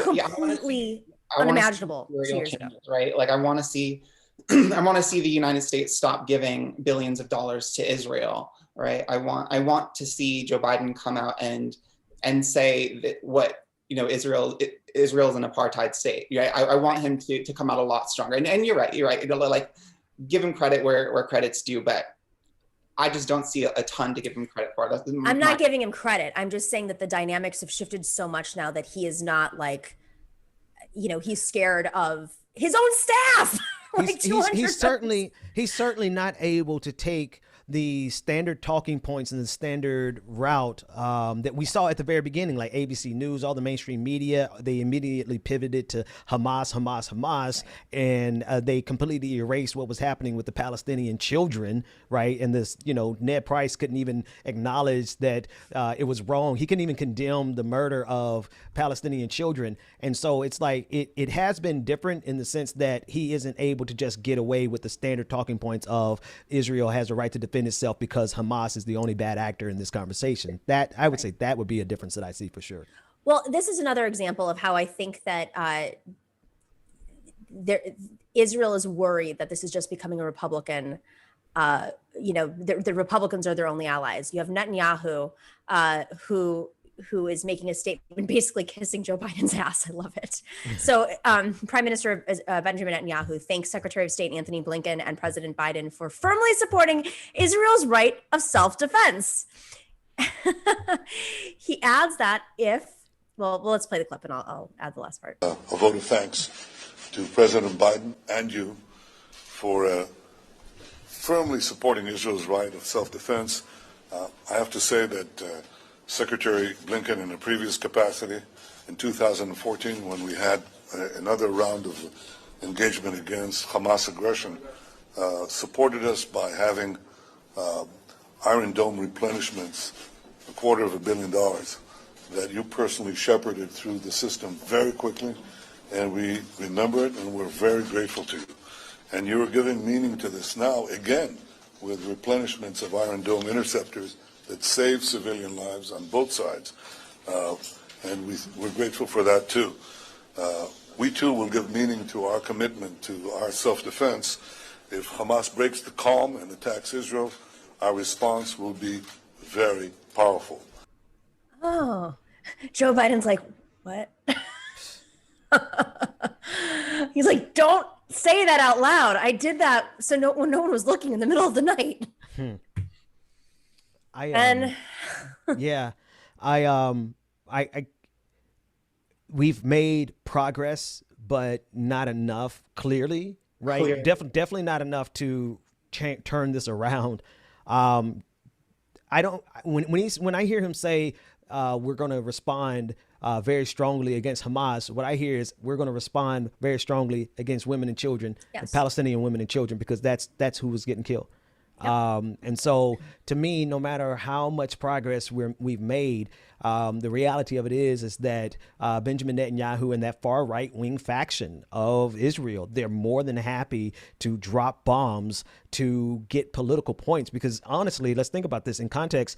B: completely unimaginable 2 years ago,
G: right? Like I want to see the United States stop giving billions of dollars to Israel, right? I want to see Joe Biden come out and say that what Israel is an apartheid state. Right? I want him to come out a lot stronger. And you're right. Like give him credit where credit's due, but I just don't see a ton to give him credit for.
B: I'm not giving him credit. I'm just saying that the dynamics have shifted so much now that he is not he's scared of his own staff.
E: He's certainly not able to take the standard talking points and the standard route that we saw at the very beginning, like ABC News, all the mainstream media, they immediately pivoted to Hamas, Hamas, Hamas, and they completely erased what was happening with the Palestinian children, right? And this, Ned Price couldn't even acknowledge that it was wrong. He couldn't even condemn the murder of Palestinian children. And so it's like it has been different in the sense that he isn't able to just get away with the standard talking points of Israel has a right to defend itself because Hamas is the only bad actor in this conversation. That I would say that would be a difference that I see for sure.
B: Well, this is another example of how I think that Israel is worried that this is just becoming a Republican. The Republicans are their only allies. You have Netanyahu, who is making a statement, basically kissing Joe Biden's ass. I love it. So Prime Minister Benjamin Netanyahu thanks Secretary of State Anthony Blinken and President Biden for firmly supporting Israel's right of self-defense. He adds that let's play the clip and I'll add the last part.
H: A vote of thanks to President Biden and you for firmly supporting Israel's right of self-defense. I have to say that Secretary Blinken, in a previous capacity in 2014, when we had another round of engagement against Hamas aggression, supported us by having Iron Dome replenishments, $250 million, that you personally shepherded through the system very quickly, and we remember it, and we're very grateful to you. And you're giving meaning to this now, again, with replenishments of Iron Dome interceptors that save civilian lives on both sides, and we're grateful for that too. We too will give meaning to our commitment to our self-defense. If Hamas breaks the calm and attacks Israel, our response will be very powerful.
B: Oh, Joe Biden's like, what? He's like, don't say that out loud. I did that so no one was looking in the middle of the night.
E: We've made progress, but not enough, clearly, right?
G: Clear.
E: Definitely not enough to turn this around. When I hear him say we're going to respond very strongly against Hamas, what I hear is we're going to respond very strongly against women and children,
B: yes,
E: and Palestinian women and children, because that's who was getting killed. Yep. And so to me, no matter how much progress we've made, the reality of it is that Benjamin Netanyahu and that far right wing faction of Israel, they're more than happy to drop bombs to get political points. Because honestly, let's think about this in context.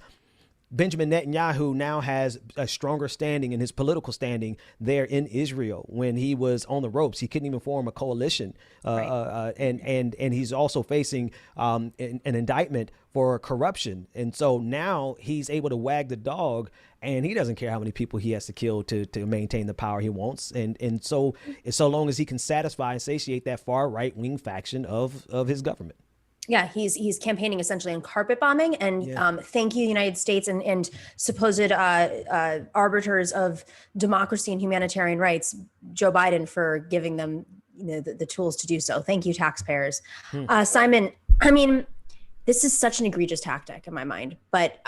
E: Benjamin Netanyahu now has a stronger standing in his political standing there in Israel. When he was on the ropes, he couldn't even form a coalition. And he's also facing an indictment for corruption. And so now he's able to wag the dog, and he doesn't care how many people he has to kill to maintain the power he wants. And so long as he can satisfy and satiate that far right wing faction of his government.
B: Yeah, he's campaigning essentially on carpet bombing, and thank you, United States and supposed arbiters of democracy and humanitarian rights, Joe Biden, for giving them the tools to do so. Thank you, taxpayers. Simon, I mean, this is such an egregious tactic in my mind, but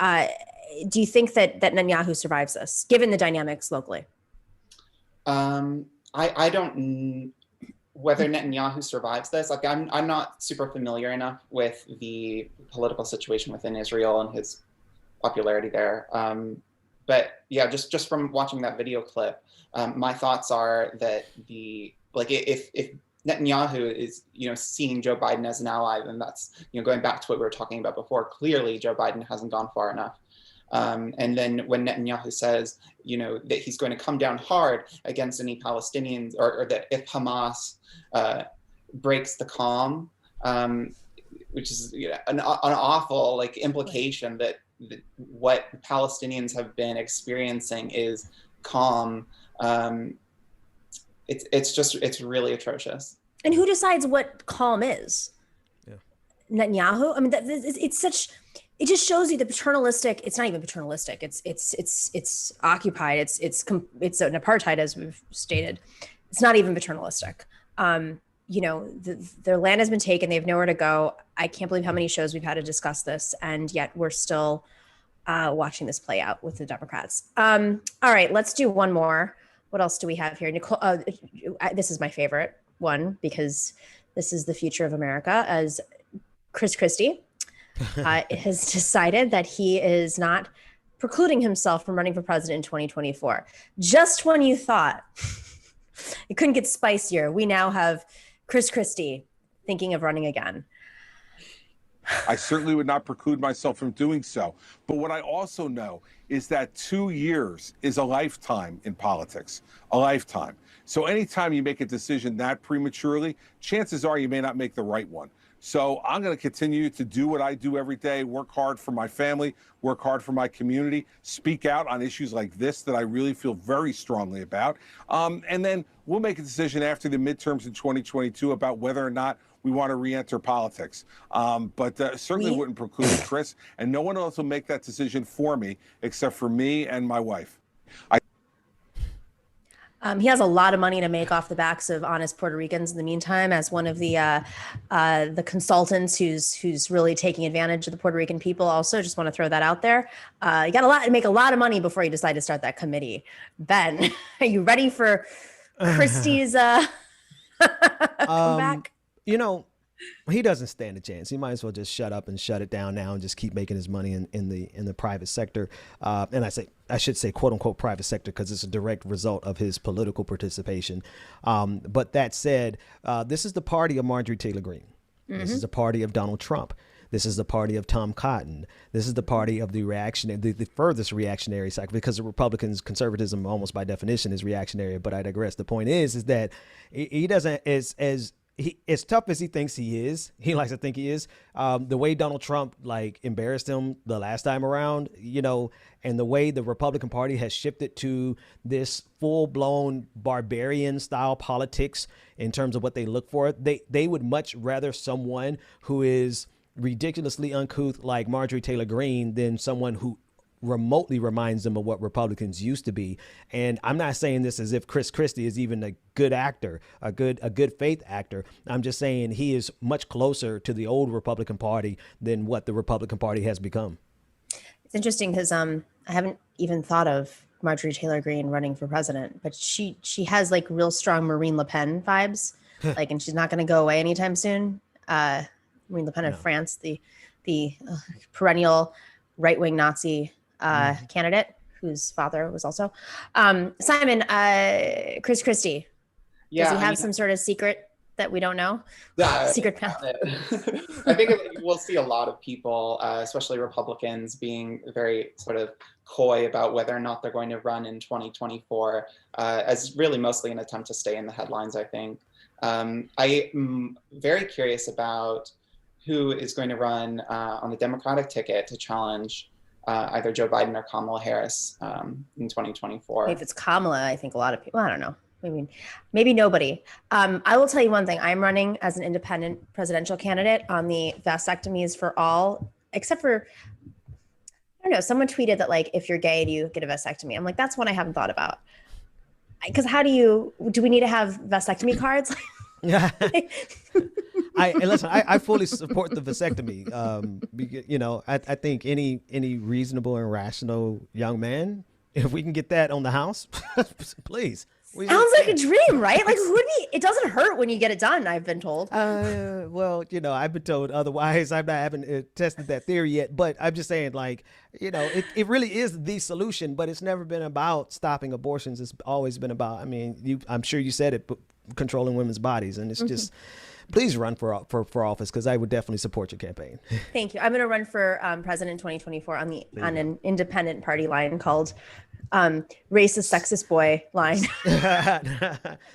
B: do you think that Netanyahu survives this, given the dynamics locally?
G: I don't. Whether Netanyahu survives this, like I'm not super familiar enough with the political situation within Israel and his popularity there. But yeah, just from watching that video clip, my thoughts are that if Netanyahu is seeing Joe Biden as an ally, then that's going back to what we were talking about before. Clearly, Joe Biden hasn't gone far enough. And then when Netanyahu says, that he's going to come down hard against any Palestinians, or that if Hamas breaks the calm, which is an awful implication that what Palestinians have been experiencing is calm. It's really atrocious.
B: And who decides what calm is?
E: Yeah.
B: Netanyahu. I mean, it's such. It just shows you the paternalistic. It's not even paternalistic. It's occupied. It's an apartheid, as we've stated. It's not even paternalistic. their land has been taken. They have nowhere to go. I can't believe how many shows we've had to discuss this, and yet we're still watching this play out with the Democrats. All right, let's do one more. What else do we have here? Nicole, this is my favorite one because this is the future of America. As Chris Christie has decided that he is not precluding himself from running for president in 2024. Just when you thought it couldn't get spicier, we now have Chris Christie thinking of running again.
I: I certainly would not preclude myself from doing so. But what I also know is that 2 years is a lifetime in politics, a lifetime. So anytime you make a decision that prematurely, chances are you may not make the right one. So I'm going to continue to do what I do every day, work hard for my family, work hard for my community, speak out on issues like this that I really feel very strongly about. And then we'll make a decision after the midterms in 2022 about whether or not we want to re-enter politics. But certainly wouldn't preclude Chris, and no one else will make that decision for me except for me and my wife.
B: He has a lot of money to make off the backs of honest Puerto Ricans in the meantime, as one of the consultants who's really taking advantage of the Puerto Rican people. Also, just want to throw that out there. You got to make a lot of money before you decide to start that committee. Ben, are you ready for Christie's comeback?
E: He doesn't stand a chance. He might as well just shut up and shut it down now and just keep making his money in the private sector. And I should say quote unquote private sector because it's a direct result of his political participation. But that said, this is the party of Marjorie Taylor Greene. Mm-hmm. This is the party of Donald Trump. This is the party of Tom Cotton. This is the party of the furthest reactionary side, because the Republicans' conservatism almost by definition is reactionary. But I digress. The point is that he doesn't as tough as he thinks he is, he likes to think he is, the way Donald Trump embarrassed him the last time around, and the way the Republican Party has shifted to this full-blown barbarian style politics in terms of what they look for, they would much rather someone who is ridiculously uncouth like Marjorie Taylor Greene than someone who remotely reminds them of what Republicans used to be. And I'm not saying this as if Chris Christie is even a good actor, a good faith actor. I'm just saying he is much closer to the old Republican Party than what the Republican Party has become.
B: It's interesting because I haven't even thought of Marjorie Taylor Greene running for president, but she has real strong Marine Le Pen vibes, and she's not going to go away anytime soon. Marine Le Pen of France, the perennial right-wing Nazi candidate whose father was also Simon. Chris Christie. Does he have some sort of secret that we don't know?
G: Yeah,
B: secret path.
G: I think we'll see a lot of people, especially Republicans, being very sort of coy about whether or not they're going to run in 2024, as really mostly an attempt to stay in the headlines, I think. I'm very curious about who is going to run on the Democratic ticket to challenge either Joe Biden or Kamala Harris in 2024.
B: If it's Kamala, I think a lot of people, I don't know. Maybe nobody. I will tell you one thing. I'm running as an independent presidential candidate on the vasectomies for all, except for, I don't know, someone tweeted that if you're gay, do you get a vasectomy? I'm like, that's one I haven't thought about. Because do we need to have vasectomy cards?
E: Yeah. I fully support the vasectomy. I think any reasonable and rational young man, if we can get that on the house, please.
B: Sounds like a dream, right? It doesn't hurt when you get it done, I've been told.
E: Well, I've been told otherwise. I haven't tested that theory yet, but I'm just saying, it really is the solution, but it's never been about stopping abortions. It's always been about, I'm sure you said it, but controlling women's bodies. And it's just, please run for office, because I would definitely support your campaign. Thank you.
B: I'm going to run for president in 2024 on an independent party line called racist, sexist boy line.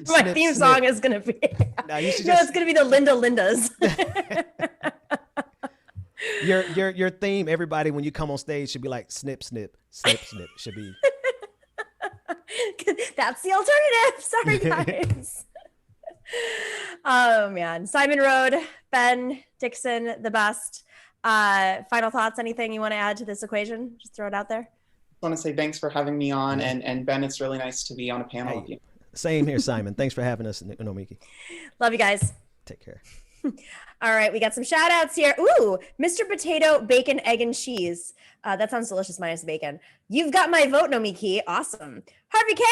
B: My theme song is going to be, it's going to be the Lindas.
E: Your theme, everybody, when you come on stage should be like snip, snip, snip, snip, should be.
B: That's the alternative. Sorry, guys. Oh man. Simon Narode, Ben, Dixon, the best. Final thoughts, anything you want to add to this equation? Just throw it out there.
G: I want to say thanks for having me on, and Ben, it's really nice to be on a panel with you.
E: Same here, Simon. Thanks for having us, Nomiki.
B: Love you guys.
E: Take care.
B: All right, we got some shout outs here. Ooh, Mr. Potato, Bacon, Egg, and Cheese. That sounds delicious minus the bacon. You've got my vote, Nomiki. Awesome. Harvey K.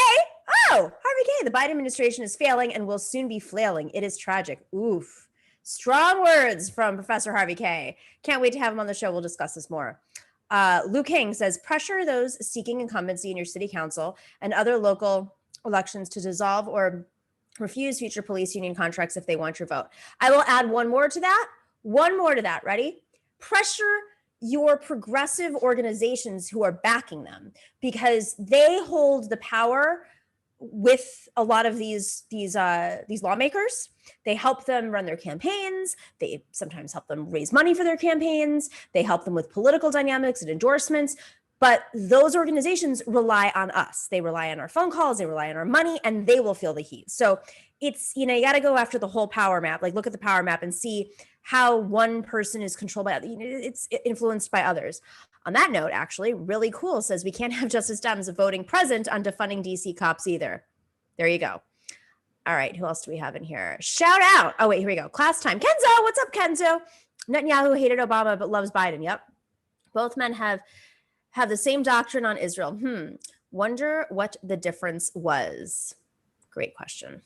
B: Oh, Harvey K. The Biden administration is failing and will soon be flailing. It is tragic. Oof. Strong words from Professor Harvey K. Can't wait to have him on the show. We'll discuss this more. Luke King says, pressure those seeking incumbency in your city council and other local elections to dissolve or refuse future police union contracts if they want your vote. I will add one more to that. Ready? Pressure your progressive organizations who are backing them, because they hold the power with a lot of these lawmakers. They help them run their campaigns. They sometimes help them raise money for their campaigns. They help them with political dynamics and endorsements. But those organizations rely on us. They rely on our phone calls, they rely on our money, and they will feel the heat. So it's, you got to go after the whole power map, like look at the power map and see how one person is controlled by, it's influenced by others. On that note, actually, really cool, says we can't have Justice Dems voting present on defunding DC cops either. There you go. All right, who else do we have in here? Shout out. Oh, wait, here we go. Class time. Kenzo, what's up, Kenzo? Netanyahu hated Obama but loves Biden. Yep. Both men have the same doctrine on Israel. Wonder what the difference was. Great question.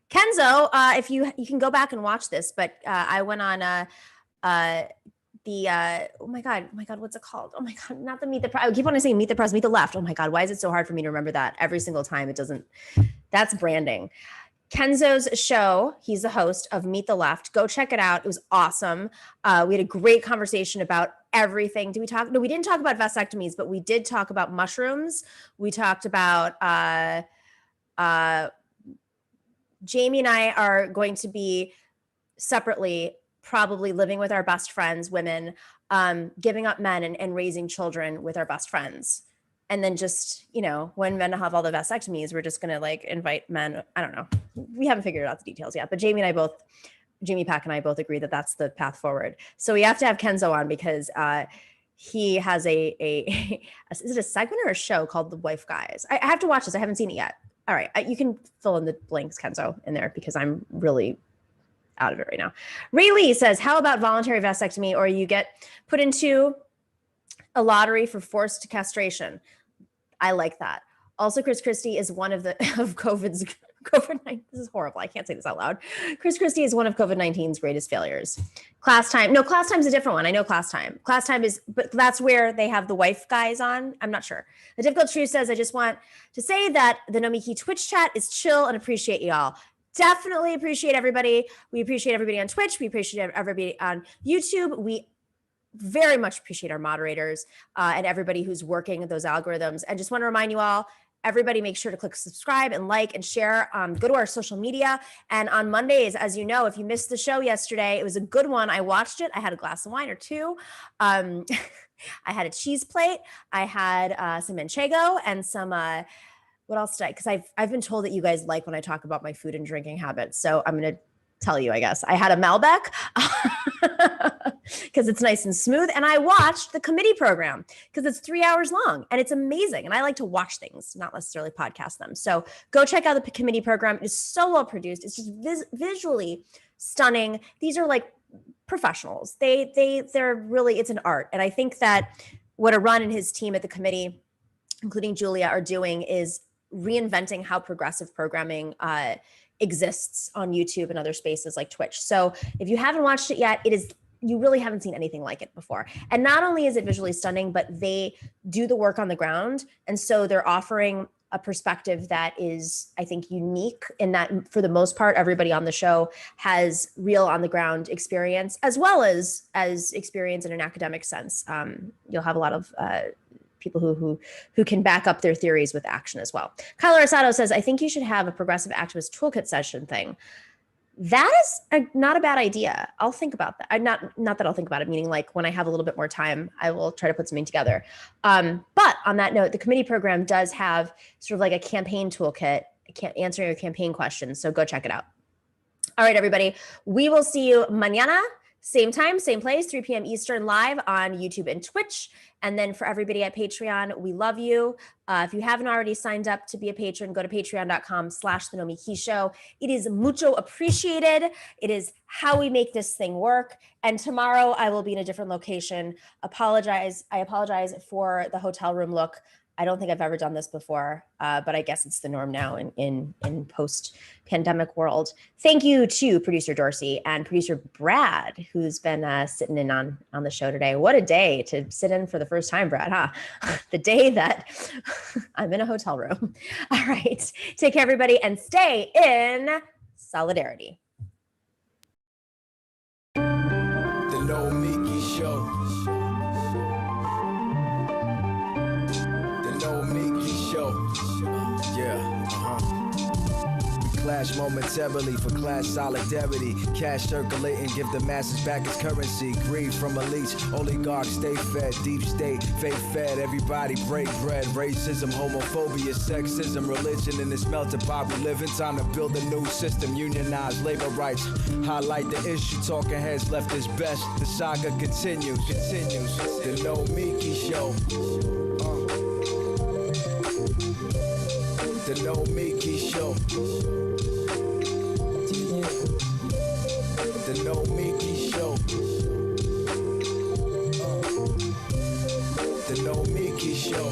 B: Kenzo, if you can go back and watch this, but I went on oh my God, what's it called? Oh my God, not the Meet the Press. I keep on saying Meet the Press, Meet the Left. Oh my God, why is it so hard for me to remember that every single time? That's branding. Kenzo's show, he's the host of Meet the Left. Go check it out. It was awesome. We had a great conversation about everything. No, we didn't talk about vasectomies, but we did talk about mushrooms. We talked about, Jamie and I are going to be separately probably living with our best friends, women, giving up men and raising children with our best friends. And then just, when men have all the vasectomies, we're just going to invite men. I don't know. We haven't figured out the details yet, but Jamie Pack and I both agree that that's the path forward. So we have to have Kenzo on because he has is it a segment or a show called The Wife Guys? I have to watch this. I haven't seen it yet. All right. You can fill in the blanks, Kenzo, in there because I'm really out of it right now. Ray Lee says, how about voluntary vasectomy, or you get put into a lottery for forced castration? I like that. Also, Chris Christie is one of COVID-19. This is horrible. I can't say this out loud. Chris Christie is one of COVID-19's greatest failures. Class time. No, class time is a different one. I know class time. Class time is, but that's where they have the wife guys on. I'm not sure. The Difficult Truth says, I just want to say that the Nomiki Twitch chat is chill and appreciate y'all. Definitely appreciate everybody. We appreciate everybody on Twitch. We appreciate everybody on YouTube. We very much appreciate our moderators and everybody who's working those algorithms. And just want to remind you all, everybody make sure to click subscribe and like and share. Go to our social media. And on Mondays, as you know, if you missed the show yesterday, it was a good one. I watched it. I had a glass of wine or two. I had a cheese plate. I had some manchego and some, what else did I, because I've been told that you guys like when I talk about my food and drinking habits. So I'm going to tell you, I guess. I had a Malbec because it's nice and smooth. And I watched the committee program because it's 3 hours long and it's amazing. And I like to watch things, not necessarily podcast them. So go check out the committee program. It is so well produced. It's just visually stunning. These are like professionals. They're really, it's an art. And I think that what Arun and his team at the committee, including Julia, are doing is reinventing how progressive programming exists on YouTube and other spaces like Twitch. So if you haven't watched it yet, you really haven't seen anything like it before. And not only is it visually stunning, but they do the work on the ground. And so they're offering a perspective that is, I think, unique in that for the most part, everybody on the show has real on the ground experience, as well as experience in an academic sense. You'll have a lot of people who can back up their theories with action as well. Kyle Arasado says, I think you should have a progressive activist toolkit session thing. That is not a bad idea. I'll think about that. Not that I'll think about it, meaning like when I have a little bit more time, I will try to put something together. But on that note, the committee program does have sort of like a campaign toolkit, answering your campaign questions. So go check it out. All right, everybody. We will see you mañana. Same time, same place, 3 p.m. Eastern, live on YouTube and Twitch. And then for everybody at Patreon, we love you. If you haven't already signed up to be a patron, go to patreon.com/The Nomiki Show. It is mucho appreciated. It is how we make this thing work. And tomorrow I will be in a different location. I apologize for the hotel room look. I don't think I've ever done this before, but I guess it's the norm now in post-pandemic world. Thank you to producer Dorsey and producer Brad, who's been sitting in on the show today. What a day to sit in for the first time, Brad, huh? The day that I'm in a hotel room. All right. Take care, everybody, and stay in solidarity.
J: The Nomiki Show. Nomiki Show. Yeah, We clash momentarily for class solidarity. Cash circulating, give the masses back its currency. Greed from elites, oligarchs stay fed. Deep state, fake fed, everybody break bread. Racism, homophobia, sexism, religion in this melting pot we live in. Time to build a new system, unionize labor rights. Highlight the issue, talking heads left is best. The saga continues. The Nomiki Show. The Nomiki Show. The Nomiki Show. The Nomiki Show.